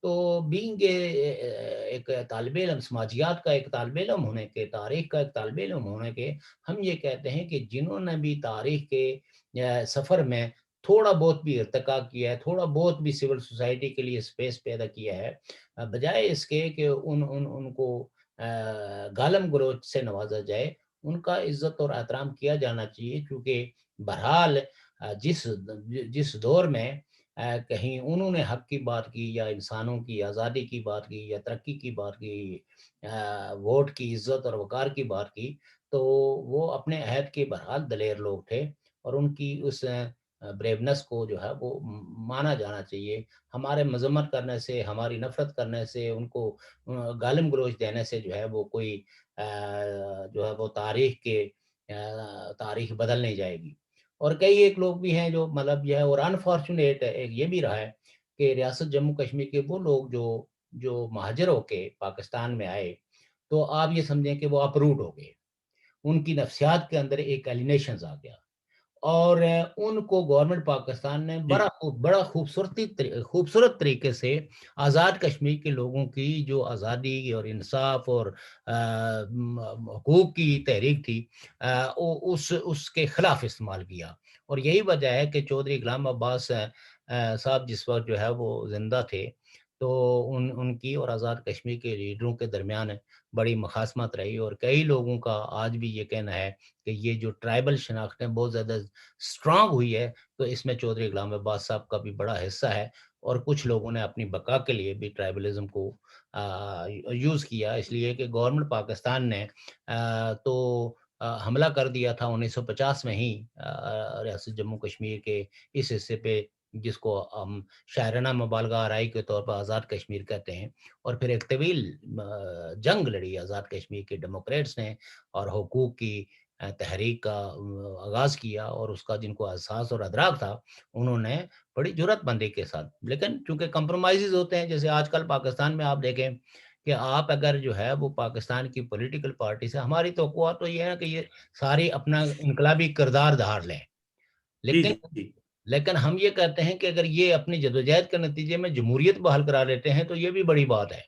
تو بینگ ایک طالب علم، سماجیات کا ایک طالب علم ہونے کے، تاریخ کا ایک طالب علم ہونے کے، ہم یہ کہتے ہیں کہ جنہوں نے بھی تاریخ کے سفر میں تھوڑا بہت بھی ارتقا کیا ہے، تھوڑا بہت بھی سول سوسائٹی کے لیے اسپیس پیدا کیا ہے، بجائے اس کے کہ ان کو گالم گلوچ سے نوازا جائے، ان کا عزت اور احترام کیا جانا چاہیے، کیونکہ بہرحال جس دور میں کہیں انہوں نے حق کی بات کی یا انسانوں کی آزادی کی بات کی یا ترقی کی بات کی، ووٹ کی عزت اور وقار کی بات کی، تو وہ اپنے عہد کے بہرحال دلیر لوگ تھے، اور ان کی اس بریونس کو جو ہے وہ مانا جانا چاہیے۔ ہمارے مذمت کرنے سے، ہماری نفرت کرنے سے، ان کو گالم گلوچ دینے سے جو ہے وہ کوئی جو ہے وہ تاریخ بدل نہیں جائے گی۔ اور کئی ایک لوگ بھی ہیں جو مطلب یہ ہے، اور انفارچونیٹ ایک یہ بھی رہا ہے کہ ریاست جموں کشمیر کے وہ لوگ جو مہاجر ہو کے پاکستان میں آئے، تو آپ یہ سمجھیں کہ وہ اپروٹ ہو گئے، ان کی نفسیات کے اندر ایک ایلینیشنز آ گیا، اور ان کو گورنمنٹ پاکستان نے جی بڑا خوبصورت طریقے سے آزاد کشمیر کے لوگوں کی جو آزادی اور انصاف اور حقوق کی تحریک تھی اس کے خلاف استعمال کیا۔ اور یہی وجہ ہے کہ چودھری غلام عباس صاحب جس وقت جو ہے وہ زندہ تھے، تو ان کی اور آزاد کشمیر کے لیڈروں کے درمیان بڑی مخاصمت رہی، اور کئی لوگوں کا آج بھی یہ کہنا ہے کہ یہ جو ٹرائبل شناختیں بہت زیادہ اسٹرانگ ہوئی ہے، تو اس میں چودھری غلام عباس صاحب کا بھی بڑا حصہ ہے، اور کچھ لوگوں نے اپنی بقا کے لیے بھی ٹرائبلزم کو یوز کیا، اس لیے کہ گورنمنٹ پاکستان نے تو حملہ کر دیا تھا 1950 میں ہی ریاست جموں کشمیر کے اس حصے پہ، جس کو ہم شاعرانہ مبالغہ آرائی کے طور پر آزاد کشمیر کہتے ہیں، اور پھر ایک طویل جنگ لڑی آزاد کشمیر کے ڈیموکریٹس نے، اور حقوق کی تحریک کا آغاز کیا، اور اس کا جن کو احساس اور ادراک تھا، انہوں نے بڑی جرات مندی کے ساتھ، لیکن چونکہ کمپرومائزز ہوتے ہیں، جیسے آج کل پاکستان میں آپ دیکھیں کہ آپ اگر جو ہے وہ پاکستان کی پولیٹیکل پارٹی سے، ہماری توقع تو یہ ہے کہ یہ ساری اپنا انقلابی کردار دھار لیں، جی لیکن جی جی لیکن ہم یہ کہتے ہیں کہ اگر یہ اپنی جدوجہد کے نتیجے میں جمہوریت بحال کرا لیتے ہیں تو یہ بھی بڑی بات ہے۔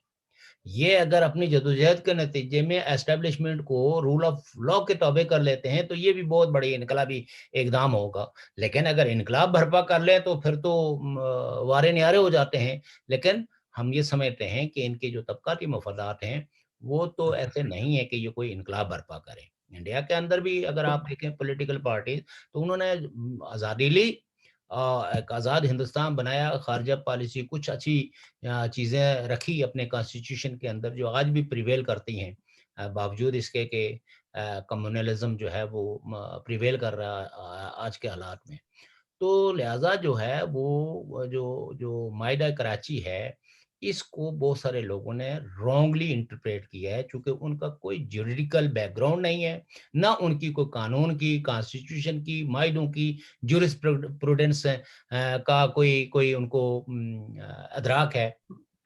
یہ اگر اپنی جدوجہد کے نتیجے میں اسٹیبلشمنٹ کو رول آف لا کے تابع کر لیتے ہیں تو یہ بھی بہت بڑی انقلابی اقدام ہوگا، لیکن اگر انقلاب برپا کر لیں تو پھر تو وارے نیارے ہو جاتے ہیں۔ لیکن ہم یہ سمجھتے ہیں کہ ان کے جو طبقاتی مفادات ہیں وہ تو ایسے نہیں ہے کہ یہ کوئی انقلاب برپا کریں۔ انڈیا کے اندر بھی اگر تو آپ دیکھیں پولیٹیکل پارٹیز، تو انہوں نے آزادی لی، ایک آزاد ہندوستان بنایا، خارجہ پالیسی کچھ اچھی چیزیں رکھی اپنے کانسٹیٹیوشن کے اندر جو آج بھی پریویل کرتی ہیں، باوجود اس کے کہ کمیونلزم جو ہے وہ پریویل کر رہا ہے آج کے حالات میں۔ تو لہٰذا جو ہے وہ جو معاہدہ کراچی ہے، اس کو بہت سارے لوگوں نے رانگلی انٹرپریٹ کیا ہے، چونکہ ان کا کوئی جوریڈیکل بیک گراؤنڈ نہیں ہے، نہ ان کی کوئی قانون کی، کانسٹیٹیوشن کی، معاہدوں کی، جورس پروڈنس کا کوئی ان کو ادراک ہے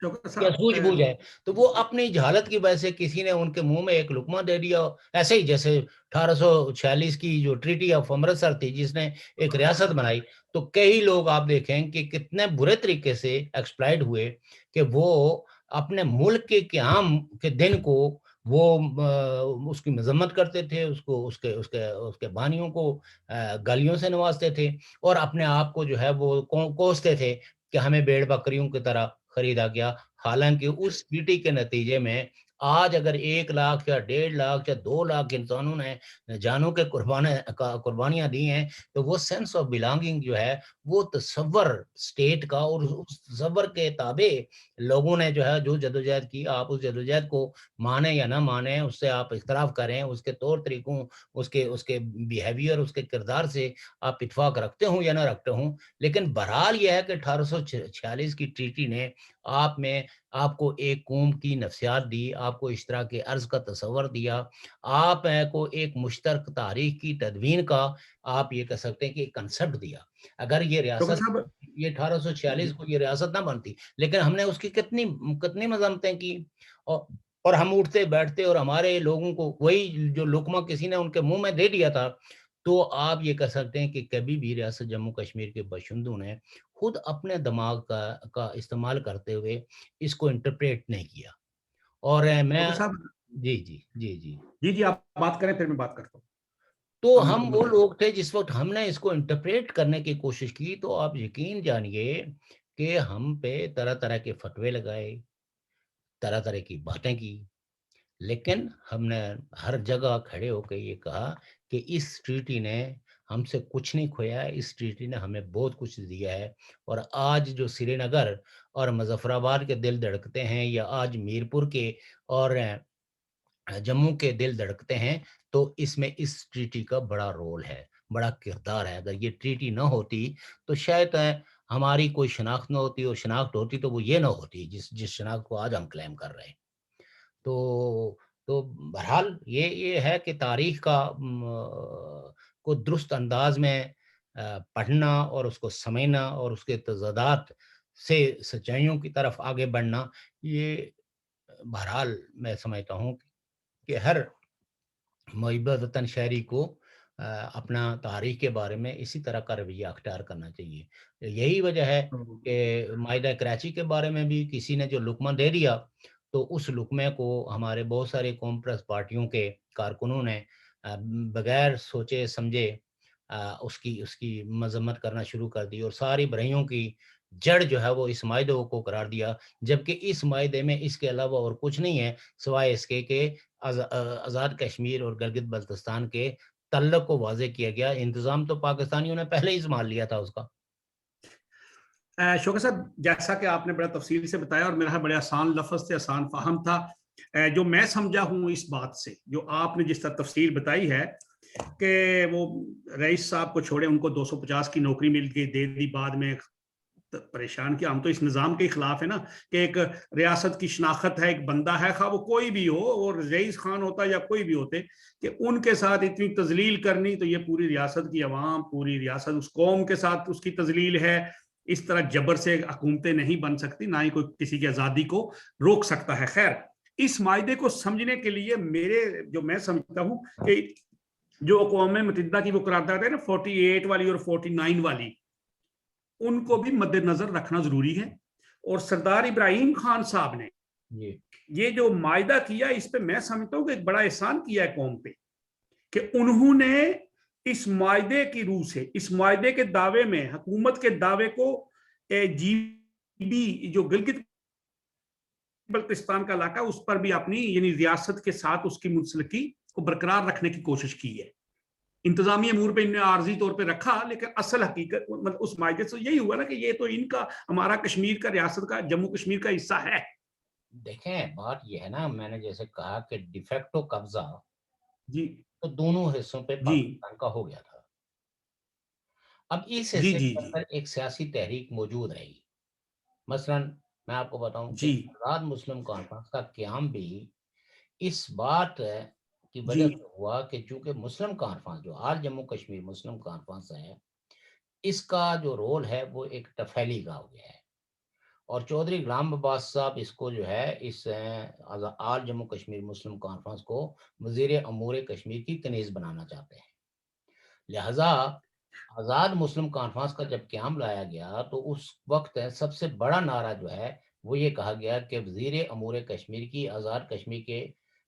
چوکر یا صاحب سوجھ بوجھ ہے۔ تو وہ اپنی جہالت کی وجہ سے کسی نے ان کے منہ میں ایک لقمہ دے دیا، ایسے ہی جیسے 1846 کی جو ٹریٹی آف امرتسر تھی جس نے ایک ریاست بنائی، تو کئی لوگ آپ دیکھیں کہ کتنے برے طریقے سے ایکسپلائٹ ہوئے کہ وہ اپنے ملک کے قیام کے دن کو وہ اس کی مذمت کرتے تھے، اس کے بانیوں کو گالیوں سے نوازتے تھے، اور اپنے آپ کو جو ہے وہ کوستے تھے کہ ہمیں بھیڑ بکریوں کی طرح خریدا گیا۔ حالانکہ اس ٹریٹی کے نتیجے میں آج اگر 1 لاکھ یا 1.5 لاکھ یا 2 لاکھ انسانوں نے جانوں کے قربانیاں دی ہیں، تو وہ سینس آف بلانگنگ جو ہے وہ تصور اسٹیٹ کا، اور اس تصور کے تابع لوگوں نے جو ہے جو جدوجہد کی، آپ اس جدوجہد کو مانیں یا نہ مانیں، اس سے آپ اختلاف کریں، اس کے طور طریقوں، اس کے بیہیویئر، اس کے کردار سے آپ اتفاق رکھتے ہوں یا نہ رکھتے ہوں، لیکن بہرحال یہ ہے کہ 1846 کی ٹریٹی نے آپ کو ایک قوم کی نفسیات دی، آپ کو اشتراک ارض کا تصور دیا، آپ کو ایک مشترک تاریخ کی تدوین کا آپ یہ کہہ سکتے ہیں کہ ایک کنسپٹ دیا۔ اگر یہ چوکر ریاست، صاحب یہ 1846 جی کو یہ ریاست نہ بنتی، لیکن ہم نے اس کی کتنی مذمتیں کی، اور اور ہم اٹھتے بیٹھتے اور ہمارے لوگوں کو وہی جو لقمہ کسی نے ان کے منہ میں دے دیا تھا، تو آپ یہ کہہ سکتے ہیں کہ کبھی بھی ریاست جموں کشمیر کے باشندوں نے خود اپنے دماغ کا استعمال کرتے ہوئے اس کو انٹرپریٹ نہیں کیا۔ اور میں چوکر صاحب جی جی جی جی جی جی آپ بات کریں پھر میں بات کرتا ہوں، تو اب ہم وہ مجھے لوگ تھے جس وقت ہم نے اس کو انٹرپریٹ کرنے کی کوشش کی، تو آپ یقین جانیے کہ ہم پہ طرح طرح کے فتوے لگائے، طرح طرح کی باتیں کی، لیکن ہم نے ہر جگہ کھڑے ہو کے یہ کہا کہ اس ٹریٹی نے ہم سے کچھ نہیں کھویا ہے، اس ٹریٹی نے ہمیں بہت کچھ دیا ہے، اور آج جو سری نگر اور مظفر آباد کے دل دھڑکتے ہیں، یا آج میرپور کے اور جموں کے دل دھڑکتے ہیں، تو اس میں اس ٹریٹی کا بڑا رول ہے، بڑا کردار ہے۔ اگر یہ ٹریٹی نہ ہوتی تو شاید ہماری کوئی شناخت نہ ہوتی، اور شناخت ہوتی تو وہ یہ نہ ہوتی جس شناخت کو آج ہم کلیم کر رہے ہیں۔ تو تو بہرحال یہ ہے کہ تاریخ کو درست انداز میں پڑھنا اور اس کو سمجھنا اور اس کے تضادات سے سچائیوں کی طرف آگے بڑھنا، یہ بہرحال میں سمجھتا ہوں کہ ہر محبت وطن شہری کو اپنا تاریخ کے بارے میں اسی طرح کا رویہ اختیار کرنا چاہیے. یہی وجہ ہے کہ معاہدہ کراچی کے بارے میں بھی کسی نے جو لقمہ دے دیا تو اس لقمے کو ہمارے بہت سارے قوم پرست پارٹیوں کے کارکنوں نے بغیر سوچے سمجھے اس کی مذمت کرنا شروع کر دی اور ساری برائیوں کی جڑ جو ہے وہ اس معاہدے کو قرار دیا، جبکہ اس معاہدے میں اس کے علاوہ اور کچھ نہیں ہے سوائے اس کے کہ آزاد کشمیر اور گلگت بلتستان کے تعلق کو واضح کیا گیا. انتظام تو پاکستانیوں نے پہلے ہی سنبھال لیا تھا اس کا. شوکت صاحب، جیسا کہ آپ نے بڑا تفصیل سے بتایا اور میرا بڑے آسان لفظ سے آسان فہم تھا، جو میں سمجھا ہوں اس بات سے جو آپ نے جس طرح تفصیل بتائی ہے کہ وہ رئیس صاحب کو چھوڑے، ان کو 250 کی نوکری مل کے دے دی، بعد میں پریشان کیا. ہم تو اس نظام کے خلاف ہے نا کہ ایک ریاست کی شناخت ہے، ایک بندہ ہے، خواہ وہ کوئی بھی ہو، اور رئیس خان ہوتا یا کوئی بھی ہوتے، کہ ان کے ساتھ اتنی تذلیل کرنی، تو یہ پوری ریاست کی عوام، پوری ریاست اس قوم کے ساتھ اس کی تذلیل ہے. اس طرح جبر سے حکومتیں نہیں بن سکتی، نہ ہی کوئی کسی کی آزادی کو روک سکتا ہے. خیر، اس معاہدے کو سمجھنے کے لیے میں سمجھتا ہوں کہ جو اقوام متحدہ کی وہ قرارداد ہے نا 48 والی اور 49 والی، ان کو بھی مد نظر رکھنا ضروری ہے. اور سردار ابراہیم خان صاحب نے یہ جو معاہدہ کیا، اس پہ میں سمجھتا ہوں کہ ایک بڑا احسان کیا ہے قوم پہ، کہ انہوں نے اس معاہدے کی روح سے، اس معاہدے کے دعوے میں، حکومت کے دعوے کو جی بی جو گلگت بلتستان کا علاقہ، اس پر بھی اپنی یعنی ریاست کے ساتھ اس کی منسلکی کو برقرار رکھنے کی کوشش کی ہے. انتظامی امور پہ ان نے عارضی طور پہ رکھا، لیکن اصل حقیقت مطلب اس معاہدے سے یہی ہوا نا کہ یہ تو ان کا، ہمارا کشمیر کا، ریاست کا، جموں کشمیر کا حصہ ہے. دیکھیں بات یہ ہے نا، میں نے جیسے کہا کہ ڈیفیکٹو قبضہ جی تو دونوں حصوں پہ جی پاکستان کا ہو گیا تھا. اب اس جی حصے جی کے جی اندر ایک سیاسی تحریک موجود رہی. مثلا میں آپ کو بتاؤں کہ جی آزاد مسلم کانفرنس کا قیام بھی اس بات کی جی وجہ سے ہوا کہ چونکہ مسلم کانفرنس جو آل جموں کشمیر مسلم کانفرنس ہے، اس کا جو رول ہے وہ ایک تفیلی کا ہو گیا ہے. اور چودھری غلام عباس صاحب اس کو جو ہے اس آل جموں کشمیر مسلم کانفرنس کو وزیر امور کشمیر کی کنیز بنانا چاہتے ہیں. لہذا آزاد مسلم کانفرنس کا جب قیام لایا گیا تو اس وقت سب سے بڑا نعرہ جو ہے وہ یہ کہا گیا کہ وزیر امور کشمیر کی آزاد کشمیر کے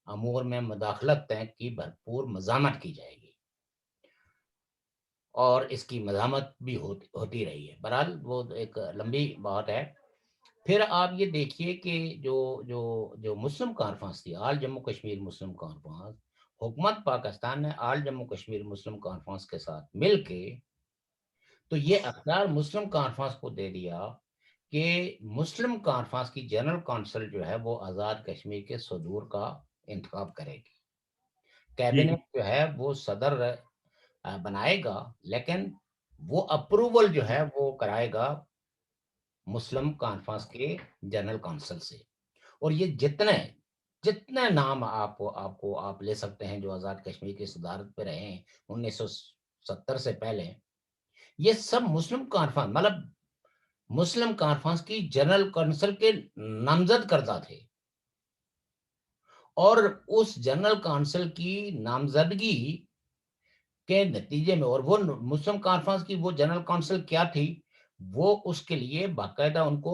امور میں مداخلت کی بھرپور مزاحمت کی جائے گی، اور اس کی مزاحمت بھی ہوتی رہی ہے. بہرحال وہ ایک لمبی بات ہے. پھر آپ یہ دیکھیے کہ جو مسلم کانفرنس تھی، آل جموں کشمیر مسلم کانفرنس، حکومت پاکستان نے آل جموں کشمیر مسلم کانفرنس کے ساتھ مل کے تو یہ اختیار مسلم کانفرنس کو دے دیا کہ مسلم کانفرنس کی جنرل کونسل جو ہے وہ آزاد کشمیر کے صدور کا انتخاب کرے گی. کیبنٹ جو ہے وہ صدر بنائے گا، لیکن وہ اپروول جو ہے وہ کرائے گا مسلم کانفرنس کے جنرل کونسل سے. اور یہ جتنے نام آپ لے سکتے ہیں جو آزاد کشمیر کی صدارت پہ رہے ہیں 1970 سے پہلے، یہ سب مسلم کانفرنس مطلب مسلم کانفرنس کی جنرل کونسل کے نامزد کردہ تھے. اور اس جنرل کونسل کی نامزدگی کے نتیجے میں، اور وہ مسلم کانفرنس کی وہ جنرل کونسل کیا تھی، وہ اس کے لیے باقاعدہ ان کو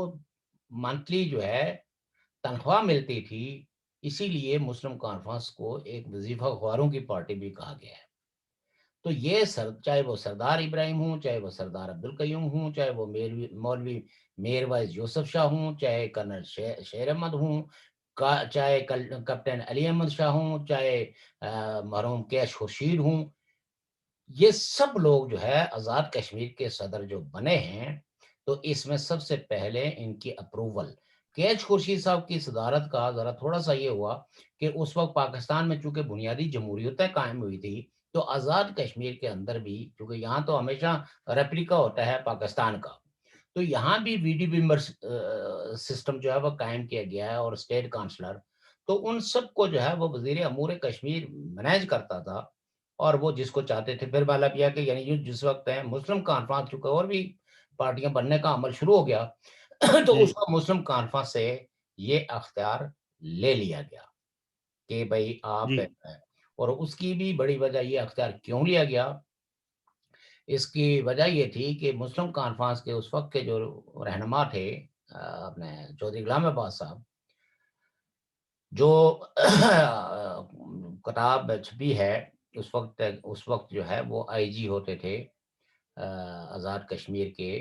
منتھلی جو ہے تنخواہ ملتی تھی. اسی لیے مسلم کانفرنس کو ایک وظیفہ خواروں کی پارٹی بھی کہا گیا ہے. تو یہ چاہے وہ سردار ابراہیم ہوں، چاہے وہ سردار عبدالقیوم ہوں، چاہے وہ مولوی میر وائز یوسف شاہ ہوں، چاہے کرنل شیر احمد ہوں، چاہے کیپٹن علی احمد شاہ ہوں، چاہے مرحوم کیش خورشید ہوں، یہ سب لوگ جو ہے آزاد کشمیر کے صدر جو بنے ہیں، تو اس میں سب سے پہلے ان کی اپروول کیش خورشید صاحب کی صدارت کا ذرا تھوڑا سا یہ ہوا کہ اس وقت پاکستان میں چونکہ بنیادی جمہوریتیں قائم ہوئی تھی، تو آزاد کشمیر کے اندر بھی، کیونکہ یہاں تو ہمیشہ ریپلیکا ہوتا ہے پاکستان کا، تو یہاں بھی وی ڈی ممبر سسٹم جو ہے وہ قائم کیا گیا ہے اور اسٹیٹ کانسلر. تو ان سب کو جو ہے وہ وزیر امور کشمیر مینیج کرتا تھا، اور وہ جس کو چاہتے تھے. پھر بالا کیا کہ یعنی جس وقت ہے مسلم کانفرنس چکا اور بھی پارٹیاں بننے کا عمل شروع ہو گیا تو اس کو مسلم کانفرنس سے یہ اختیار لے لیا گیا. کہ بھائی آپ، جی اور اس کی بھی بڑی وجہ یہ اختیار کیوں لیا گیا، اس کی وجہ یہ تھی کہ مسلم کانفرنس کے اس وقت کے جو رہنما تھے اپنے چودھری غلام عباس صاحب، جو کتاب چھپی ہے اس وقت جو ہے وہ آئی جی ہوتے تھے آزاد کشمیر کے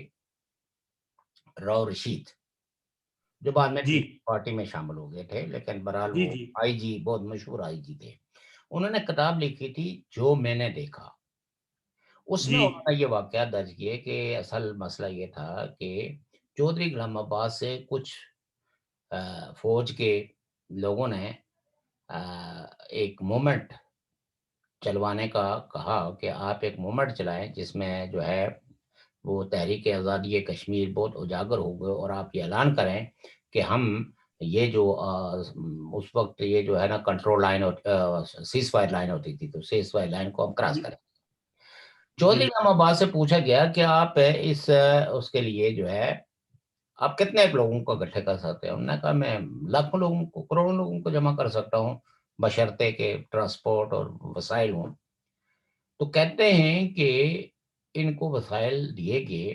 راؤ رشید، جو بعد میں جی پارٹی میں شامل ہو گئے تھے، لیکن بہرحال جی وہ جی آئی جی، بہت مشہور آئی جی تھے۔ انہوں نے کتاب لکھی تھی جو میں نے دیکھا، اس میں جی انہوں نے یہ واقعات درج کیے کہ اصل مسئلہ یہ تھا کہ چودھری غلام عباس سے کچھ فوج کے لوگوں نے ایک مومنٹ چلوانے کا کہا کہ آپ ایک مومنٹ چلائیں جس میں جو ہے وہ تحریک آزادی کشمیر بہت اجاگر ہو گئے، اور آپ یہ اعلان کریں کہ ہم یہ جو اس وقت یہ جو ہے نا control line, cease fire line ہوتی تھی، تو سیز فائر لائن کو ہم کراس جی کریں۔ جی چودھری غلام عباس سے پوچھا گیا کہ آپ اس کے لیے جو ہے آپ کتنے لوگوں کو اکٹھے کر سکتے ہیں؟ انہوں نے کہا میں لاکھوں لوگوں کو، کروڑوں لوگوں کو جمع کر سکتا ہوں، بشرطے کہ ٹرانسپورٹ اور وسائل ہوں۔ تو کہتے ہیں کہ ان کو وسائل دیے گئے،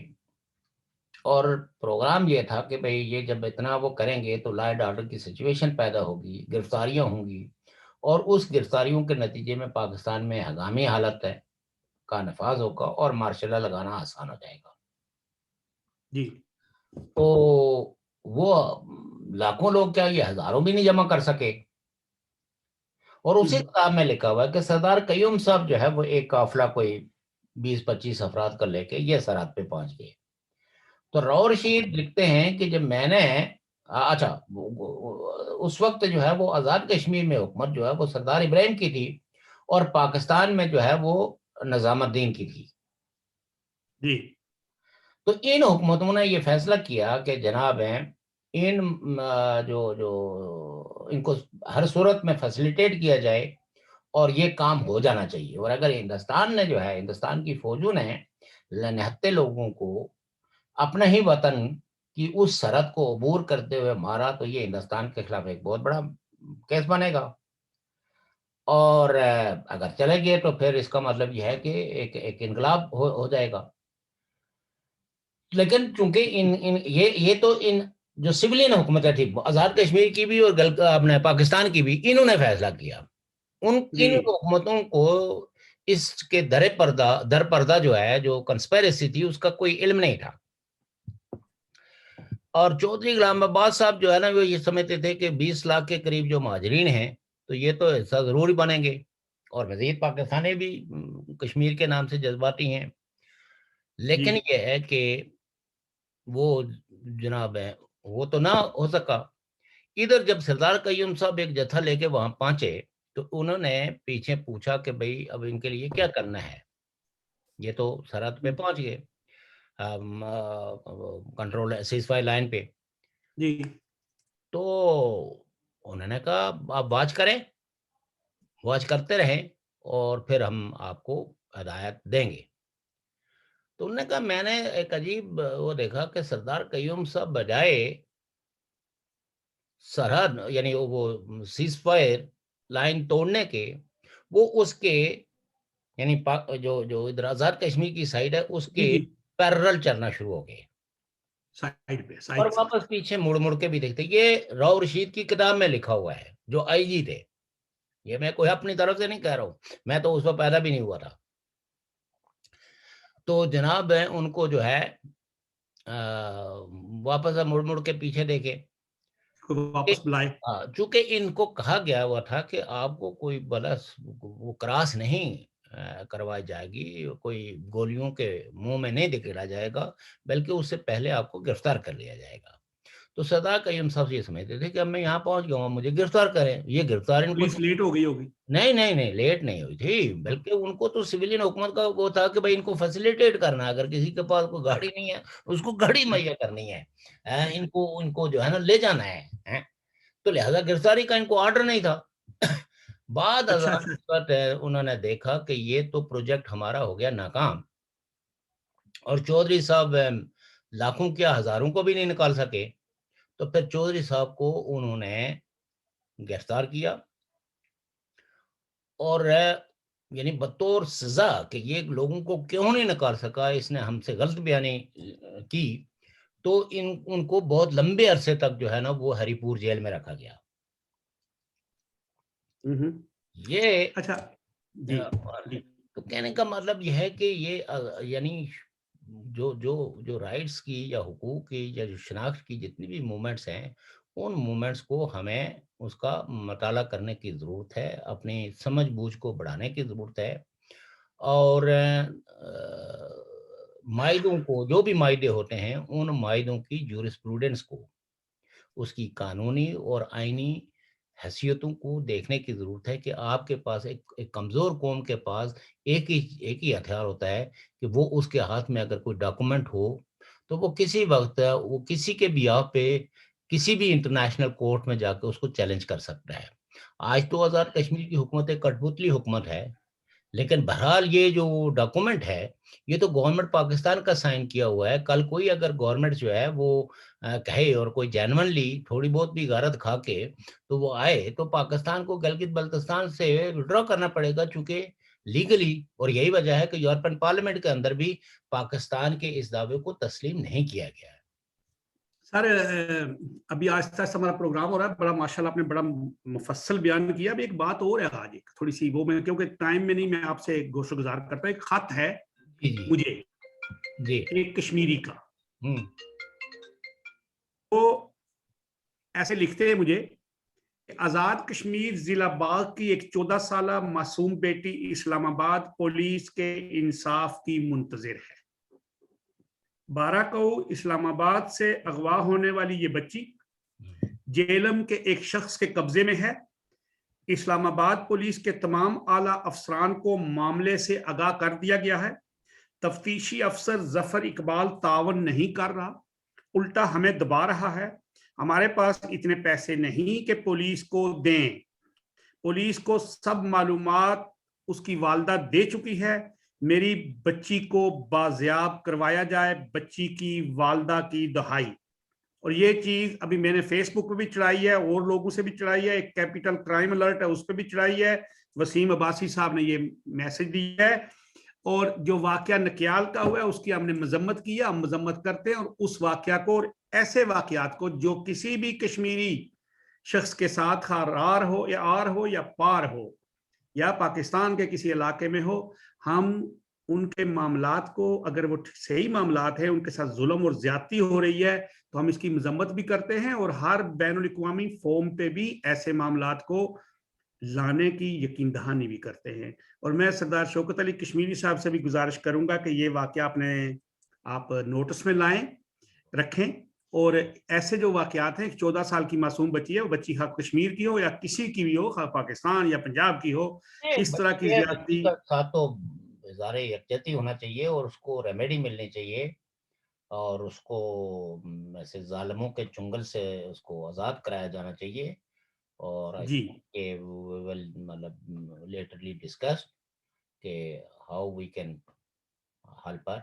اور پروگرام یہ تھا کہ بھئی یہ جب اتنا وہ کریں گے تو لا اینڈ آرڈر کی سچویشن پیدا ہوگی، گرفتاریاں ہوں گی، اور اس گرفتاریوں کے نتیجے میں پاکستان میں ہنگامی حالت کا نفاذ ہوگا اور مارشل لا لگانا آسان ہو جائے گا۔ جی تو وہ لاکھوں لوگ کیا، یہ ہزاروں بھی نہیں جمع کر سکے۔ اور اسی کتاب میں لکھا ہوا ہے کہ سردار قیوم صاحب جو ہے وہ ایک قافلہ کوئی 20-25 افراد کا لے کے یہ سرحد پہ پہنچ گئے۔ تو راؤ رشید لکھتے ہیں کہ جب میں نے اچھا اس وقت جو ہے وہ آزاد کشمیر میں حکومت جو ہے وہ سردار ابراہیم کی تھی، اور پاکستان میں جو ہے وہ نظام الدین کی تھی۔ جی تو ان حکومتوں نے یہ فیصلہ کیا کہ جناب ہیں ان جو ان کو ہر صورت میں فیسلیٹیٹ کیا جائے اور یہ کام ہو جانا چاہیے، اور اگر ہندوستان نے جو ہے ہندوستان کی فوجوں نے نہتے لوگوں کو اپنا ہی وطن کی اس سرحد کو عبور کرتے ہوئے مارا، تو یہ ہندوستان کے خلاف ایک بہت بڑا کیس بنے گا، اور اگر چلے گئے تو پھر اس کا مطلب یہ ہے کہ ایک انقلاب ہو جائے گا۔ لیکن چونکہ یہ تو ان جو سولین حکومتیں تھی آزاد کشمیر کی بھی اور اپنے پاکستان کی بھی، انہوں نے فیصلہ کیا، ان جی حکومتوں کو اس کے در پردہ جو ہے جو کنسپیریسی تھی اس کا کوئی علم نہیں تھا۔ اور چودھری غلام عباس صاحب جو ہے نا وہ یہ سمجھتے تھے کہ 20 لاکھ کے قریب جو مہاجرین ہیں تو یہ تو حصہ ضرور بنیں گے، اور مزید پاکستانی بھی کشمیر کے نام سے جذباتی ہیں۔ جی لیکن یہ ہے کہ وہ جناب ہے وہ تو نہ ہو سکا۔ ادھر جب سردار قیوم صاحب ایک جتھا لے کے وہاں پہنچے تو انہوں نے پیچھے پوچھا کہ بھئی اب ان کے لیے کیا کرنا ہے، یہ تو سرحد پہ پہنچ گئے کنٹرول سیز فائر لائن پہ۔ جی تو انہوں نے کہا آپ واچ کریں، واچ کرتے رہیں، اور پھر ہم آپ کو ہدایت دیں گے۔ تو انہوں نے کہا میں نے ایک عجیب وہ دیکھا کہ سردار قیوم صاحب بجائے سرحد یعنی وہ سیز فائر لائن توڑنے کے، وہ اس کے یعنی جو ادھر آزاد کشمیر کی سائڈ ہے اس جی کے جی پیرل چلنا شروع ہو گئے، سائڈ پہ اور سائڈ سے واپس پیچھے مڑ مڑ کے بھی دیکھتے۔ یہ راؤ رشید کی کتاب میں لکھا ہوا ہے، جو آئی جی تھے، یہ میں کوئی اپنی طرف سے نہیں کہہ رہا ہوں، میں تو اس وقت پیدا بھی نہیں ہوا تھا۔ تو جناب ان کو جو ہے واپس مڑ مڑ کے پیچھے دیکھے، واپس بلائے۔ چونکہ ان کو کہا گیا ہوا تھا کہ آپ کو کوئی بلا وہ کراس نہیں کروائی جائے گی، کوئی گولیوں کے منہ میں نہیں دکھیڑا جائے گا، بلکہ اس سے پہلے آپ کو گرفتار کر لیا جائے گا۔ تو سردار قیوم صاحب یہ سمجھتے تھے کہ اب میں یہاں پہنچ گیا ہوں، مجھے گرفتار کریں، یہ گرفتار ان کو پولیس لیٹ ہو گئی ہوگی۔ نہیں لیٹ نہیں ہوئی تھی، بلکہ ان کو تو سویلین حکومت کا وہ تھا کہ بھئی ان کو فیسیلیٹیٹ کرنا ہے، اگر کسی کے پاس کوئی گاڑی نہیں ہے اس کو گاڑی مہیا کرنی ہے، ان کو جو ہے نا لے جانا ہے، تو لہذا گرفتاری کا ان کو آرڈر نہیں تھا۔ بعد اچھا اچھا ازاں انہوں نے دیکھا کہ یہ تو پروجیکٹ ہمارا ہو گیا ناکام، اور چودھری صاحب لاکھوں کیا ہزاروں کو بھی نہیں نکال سکے، تو پھر چودھری صاحب کو انہوں نے گرفتار کیا، اور یعنی بطور سزا کہ یہ لوگوں کو کیوں نہیں نکال سکا، اس نے ہم سے غلط بیانی کی، تو ان کو بہت لمبے عرصے تک جو ہے نا وہ ہری پور جیل میں رکھا گیا۔ یہ اچھا جی جی تو کہنے کا مطلب یہ ہے کہ یہ یعنی جو رائٹس کی یا حقوق کی یا جو شناخت کی جتنی بھی مومنٹس ہیں، ان مومنٹس کو ہمیں اس کا مطالعہ کرنے کی ضرورت ہے، اپنی سمجھ بوجھ کو بڑھانے کی ضرورت ہے، اور معاہدوں کو، جو بھی معاہدے ہوتے ہیں، ان معاہدوں کی جورسپروڈنس کو، اس کی قانونی اور آئینی حیثیتوں کو دیکھنے کی ضرورت ہے کہ آپ کے پاس ایک کمزور قوم کے پاس ایک ہی ہتھیار ہوتا ہے کہ وہ اس کے ہاتھ میں اگر کوئی ڈاکومنٹ ہو تو وہ کسی وقت وہ کسی کے بیاہ پہ کسی بھی انٹرنیشنل کورٹ میں جا کے اس کو چیلنج کر سکتا ہے۔ آج تو آزاد کشمیر کی حکومت ایک کٹ پتلی حکومت ہے، لیکن بہرحال یہ جو ڈاکومنٹ ہے یہ تو گورنمنٹ پاکستان کا سائن کیا ہوا ہے۔ کل کوئی اگر گورنمنٹ جو ہے وہ کہے اور کوئی جینونلی تھوڑی بہت بھی غارت کھا کے تو وہ آئے تو پاکستان کو گلگت بلتستان سے وڈرا کرنا پڑے گا، چونکہ لیگلی، اور یہی وجہ ہے کہ یورپین پارلیمنٹ کے اندر بھی پاکستان کے اس دعوے کو تسلیم نہیں کیا گیا ہے۔ سر ابھی آہستہ آہستہ ہمارا پروگرام ہو رہا ہے، بڑا ماشاءاللہ آپ نے بڑا مفصل بیان کیا۔ ابھی ایک بات اور ہے آج، ایک تھوڑی سی وہ میں کیونکہ ٹائم میں نہیں، میں آپ سے گوشت گزار کرتا ہوں۔ ایک خط ہے مجھے ایک کشمیری کا، وہ ایسے لکھتے ہیں مجھے، آزاد کشمیر ضلع باغ کی ایک 14 سالہ معصوم بیٹی اسلام آباد پولیس کے انصاف کی منتظر ہے۔ 12 کو اسلام آباد سے اغوا ہونے والی یہ بچی جیلم کے ایک شخص کے قبضے میں ہے۔ اسلام آباد پولیس کے تمام اعلیٰ افسران کو معاملے سے آگاہ کر دیا گیا ہے۔ تفتیشی افسر ظفر اقبال تعاون نہیں کر رہا، الٹا ہمیں دبا رہا ہے۔ ہمارے پاس اتنے پیسے نہیں کہ پولیس کو دیں۔ پولیس کو سب معلومات اس کی والدہ دے چکی ہے۔ میری بچی کو بازیاب کروایا جائے، بچی کی والدہ کی دہائی۔ اور یہ چیز ابھی میں نے فیس بک پہ بھی چڑھائی ہے، اور لوگوں سے بھی چڑھائی ہے، ایک کیپیٹل کرائم الرٹ ہے اس پہ بھی چڑھائی ہے، وسیم عباسی صاحب نے یہ میسج دیا ہے۔ اور جو واقعہ نکیال کا ہوا ہے اس کی ہم نے مذمت کی ہے، ہم مذمت کرتے ہیں، اور اس واقعہ کو اور ایسے واقعات کو جو کسی بھی کشمیری شخص کے ساتھ خارار ہو یا آر ہو یا پار ہو یا پاکستان کے کسی علاقے میں ہو، ہم ان کے معاملات کو، اگر وہ صحیح معاملات ہیں، ان کے ساتھ ظلم اور زیادتی ہو رہی ہے تو ہم اس کی مذمت بھی کرتے ہیں، اور ہر بین الاقوامی فورم پہ بھی ایسے معاملات کو لانے کی یقین دہانی بھی کرتے ہیں۔ اور میں سردار شوکت علی کشمیری صاحب سے بھی گزارش کروں گا کہ یہ واقعہ آپ نوٹس میں لائیں، رکھیں، اور ایسے جو واقعات ہیں، 14 سال کی معصوم بچی ہے، وہ بچی خواہ کشمیر کی ہو یا کسی کی بھی ہو، خواہ پاکستان یا پنجاب کی ہو، اس طرح کی زیادتی ساتھ تو اظہار یکجہتی ہونا چاہیے اور اس کو ریمیڈی ملنی چاہیے، اور اس کو ایسے ظالموں کے چنگل سے اس کو آزاد کرایا جانا چاہیے۔ اور جی مطلب لیٹرلی ڈسکس کہ how we can help her.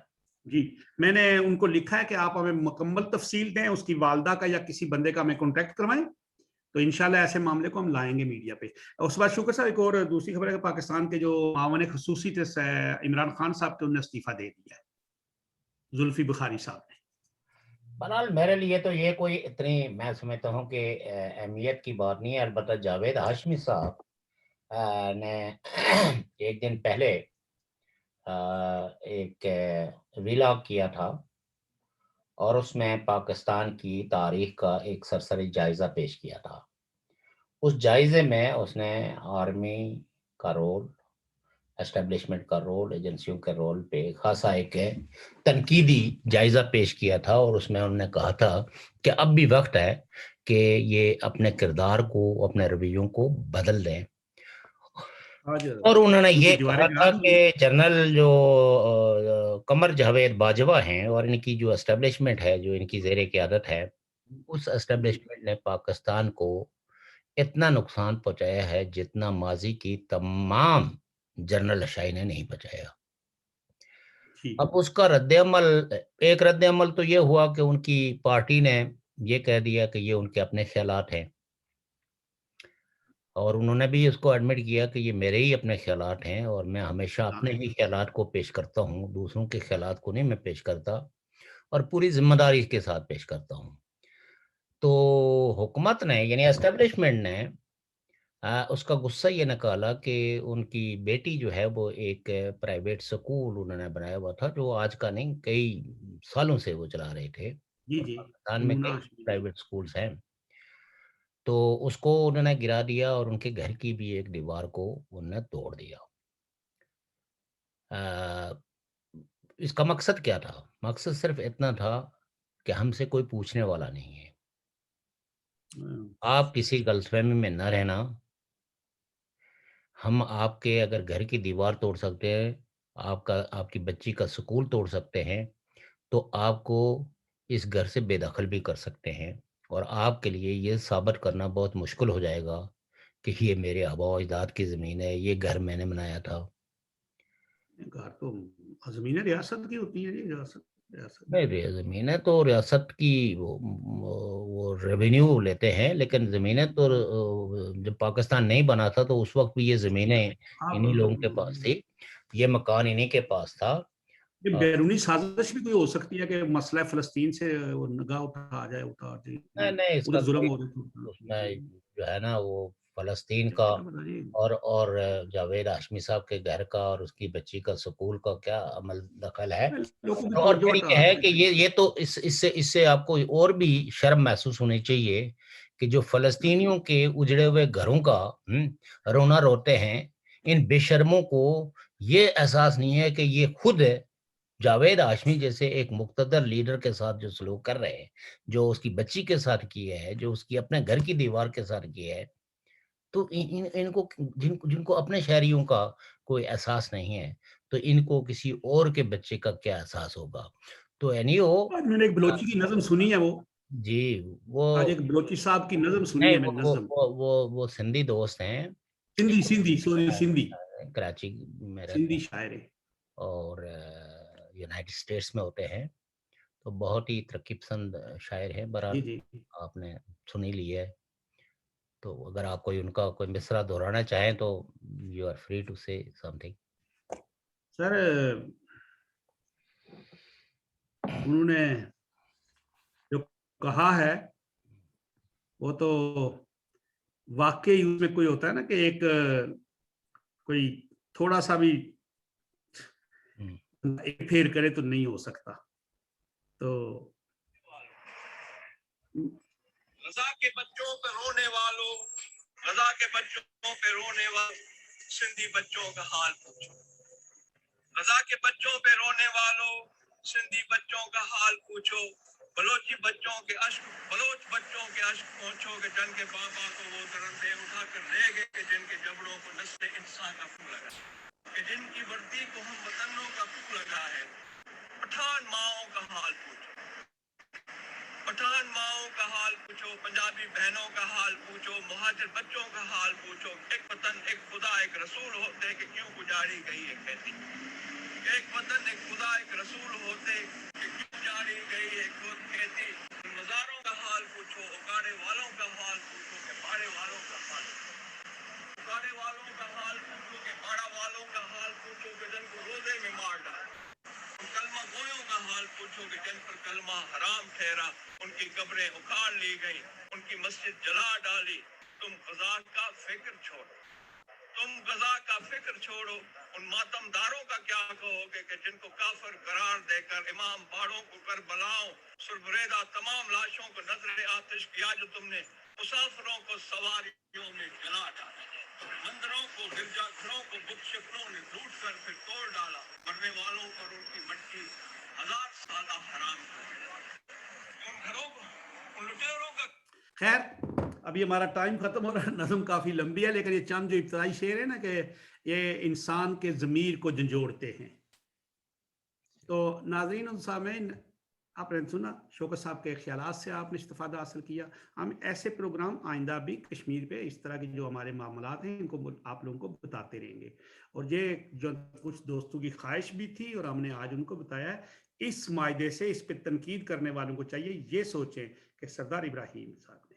جی میں نے ان کو لکھا ہے کہ آپ ہمیں مکمل تفصیل دیں، اس کی والدہ کا یا کسی بندے کا ہمیں کانٹیکٹ کروائیں، تو انشاءاللہ ایسے معاملے کو ہم لائیں گے میڈیا پہ۔ اس بات شکر صاحب، ایک اور دوسری خبر ہے کہ پاکستان کے جو معاون خصوصی تھے عمران خان صاحب کے، انہوں نے استعفیٰ دے دیا ہے، زلفی بخاری صاحب نے۔ بہرحال میرے لیے تو یہ کوئی اتنی، میں سمجھتا ہوں کہ اہمیت کی بات نہیں ہے۔ البتہ جاوید ہاشمی صاحب نے ایک دن پہلے ایک ویلاگ کیا تھا اور اس میں پاکستان کی تاریخ کا ایک سرسری جائزہ پیش کیا تھا۔ اس جائزے میں اس نے آرمی کا رول، اسٹیبلشمنٹ کا رول، ایجنسیوں کے رول پہ خاصا ایک تنقیدی جائزہ پیش کیا تھا، اور اس میں انہوں نے کہا تھا کہ اب بھی وقت ہے کہ یہ اپنے کردار کو، اپنے رویوں کو بدل دیں۔ اور انہوں نے یہ کہا تھا کہ جنرل جو قمر جاوید باجوہ ہیں اور ان کی جو اسٹیبلشمنٹ ہے، جو ان کی زیر قیادت ہے، اس اسٹیبلشمنٹ نے پاکستان کو اتنا نقصان پہنچایا ہے جتنا ماضی کی تمام جنرل اشائی نے نہیں بچایا۔ اب اس کا رد عمل تو یہ ہوا کہ ان کی پارٹی نے یہ کہہ دیا کہ یہ ان کے اپنے خیالات ہیں، اور انہوں نے بھی اس کو ایڈمٹ کیا کہ یہ میرے ہی اپنے خیالات ہیں اور میں ہمیشہ ہاں اپنے ہی خیالات کو پیش کرتا ہوں، دوسروں کے خیالات کو نہیں میں پیش کرتا، اور پوری ذمہ داری کے ساتھ پیش کرتا ہوں۔ تو حکومت نے یعنی اسٹیبلشمنٹ نے اس کا غصہ یہ نکالا کہ ان کی بیٹی جو ہے وہ ایک پرائیویٹ سکول انہوں نے بنایا ہوا تھا، جو آج کا نہیں کئی سالوں سے وہ چلا رہے تھے، جی اور جی، پاکستان میں نمونہ کئی ہاشمی، پرائیویٹ سکولز ہیں۔ تو اس کو انہوں نے گرا دیا اور ان کے گھر کی بھی ایک دیوار کو انہوں نے توڑ دیا۔ آ، اس کا مقصد کیا تھا؟ مقصد صرف اتنا تھا کہ ہم سے کوئی پوچھنے والا نہیں ہے، آپ کسی غلط فہمی میں نہ رہنا، ہم آپ کے اگر گھر کی دیوار توڑ سکتے ہیں، آپ کی بچی کا سکول توڑ سکتے ہیں، تو آپ کو اس گھر سے بے دخل بھی کر سکتے ہیں، اور آپ کے لیے یہ ثابت کرنا بہت مشکل ہو جائے گا کہ یہ میرے آباء و اجداد کی زمین ہے، یہ گھر میں نے بنایا تھا۔ گھر تو زمینیں ریاست کی ہوتی ہیں جی، ریاست نہیں، زمینیں تو ریاست کی وہ ریونیو لیتے ہیں، لیکن زمینیں تو جب پاکستان نہیں بنا تھا تو اس وقت بھی یہ زمینیں آپ انہی لوگوں کے پاس تھی، یہ مکان انہی کے پاس تھا۔ یہ بیرونی سازش بھی کوئی ہو سکتی ہے کہ مسئلہ فلسطین سے وہ نگاہ اٹھا جائے، اتار جی، نہیں نہیں، اس ادھر کا ظلم کوئی ہو رہا اس میں ہے، جو ہے نا وہ فلسطین کا اور جاوید ہاشمی صاحب کے گھر کا اور اس کی بچی کا سکول کا کیا عمل دخل ہے؟ لوگوں کی اور توجہ پھر ہٹا یہ ہے رہے کہ ہیں۔ یہ تو اس سے آپ کو اور بھی شرم محسوس ہونی چاہیے کہ جو فلسطینیوں کے اجڑے ہوئے گھروں کا رونا روتے ہیں، ان بے شرموں کو یہ احساس نہیں ہے کہ یہ خود جاوید ہاشمی جیسے ایک مقتدر لیڈر کے ساتھ جو سلوک کر رہے ہیں، جو اس کی بچی کے ساتھ کیے ہے، جو اس کی اپنے گھر کی دیوار کے ساتھ کیے ہے، تو ان کو جن کو اپنے شہریوں کا کوئی احساس نہیں ہے، تو ان کو کسی اور کے بچے کا کیا احساس ہوگا؟ تو آج میں نے ایک بلوچی کی نظم سنی ہے، وہ جی وہ آج ایک بلوچی صاحب کی نظم سنی نہیں ہے، میں نظم وہ سندھی دوست ہیں، سندھی سوری سندھی کراچی میں رہتے سندھی ہیں شاعر ہے۔ اور یونائٹڈ اسٹیٹس میں ہوتے ہیں، تو بہت ہی ترقی پسند شاعر ہے۔ جی بہرحال جی آپ نے سنی لی ہے، تو اگر آپ کوئی ان کا کوئی مصرع دہرانا چاہیں تو یو آر فری ٹو سے سم تھنگ۔ سر، انہوں نے جو کہا ہے وہ تو واقعی اس میں کوئی ہوتا ہے نا کہ ایک کوئی تھوڑا سا بھی ایک پھیر کرے تو نہیں ہو سکتا۔ تو غزہ کے بچوں پہ رونے والوں، غزہ کے بچوں پہ رونے والوں، سندھی بچوں کا حال پوچھو۔ غزہ کے بچوں پہ رونے والوں، سندھی بچوں کا حال پوچھو۔ بلوچ بچوں کے اشک پہنچو کہ جن کے بابا کو وہ درندے اٹھا کر لے گئے، کہ جن کے جبڑوں کو نسل انسان کا پھول لگا، کہ جن کی وردی کو ہم وطنوں کا پھول لگا ہے۔ پٹھان ماؤں کا حال پوچھو، پٹھان ماؤں کا حال پوچھو، پنجابی بہنوں کا حال پوچھو، مہاجر بچوں کا حال پوچھو۔ ایک وطن ایک خدا ایک رسول ہوتے کہ کیوں گزاری گئی ہے کھیتی، ایک وطن ایک خدا ایک رسول ہوتے کہ کیوں جاری گئی ہے خود کھیتی۔ مزاروں کا حال پوچھو، اکاڑے والوں کا حال پوچھو کہ پاڑے والوں کا حال پوچھو، اکاڑے والوں کا حال پوچھو کہ پاڑا والوں کا حال پوچھو کہ جن کو روزے میں مار ڈالا۔ کلمہ گویوں کا حال پوچھو کہ جن پر کلمہ حرام ٹھہرا، ان کی قبریں اکھاڑ لی گئیں، ان کی مسجد جلا ڈالی۔ تم غزہ کا فکر چھوڑو، تم غزہ کا فکر چھوڑو، ان ماتم داروں کا کیا کہو گے کہ جن کو کافر قرار دے کر امام باڑوں کو کربلاؤں سربریدہ تمام لاشوں کو نظر آتش کیا جو تم نے مسافروں کو سواریوں میں جلا ڈالا، مندروں کو گرجا گھروں کو بت شکروں نے لوٹ کر پھر توڑ ڈالا، مرنے والوں پر ان کی مٹی 1000 سالہ حرام کر دیا، ان گھروں کو ان لٹیروں کا۔ خیر، ابھی ہمارا ٹائم ختم ہو رہا ہے، نظم کافی لمبی ہے، لیکن یہ چند جو ابتدائی شعر ہے نا کہ یہ انسان کے ضمیر کو جھنجھوڑتے ہیں۔ تو ناظرین و سامعین، آپ نے سنا شوکت صاحب کے خیالات سے آپ نے استفادہ حاصل کیا۔ ہم ایسے پروگرام آئندہ بھی کشمیر پہ اس طرح کے جو ہمارے معاملات ہیں ان کو آپ لوگوں کو بتاتے رہیں گے، اور یہ جو کچھ دوستوں کی خواہش بھی تھی اور ہم نے آج ان کو بتایا ہے۔ اس معاہدے سے اس پہ تنقید کرنے والوں کو چاہیے یہ سوچیں کہ سردار ابراہیم صاحب نے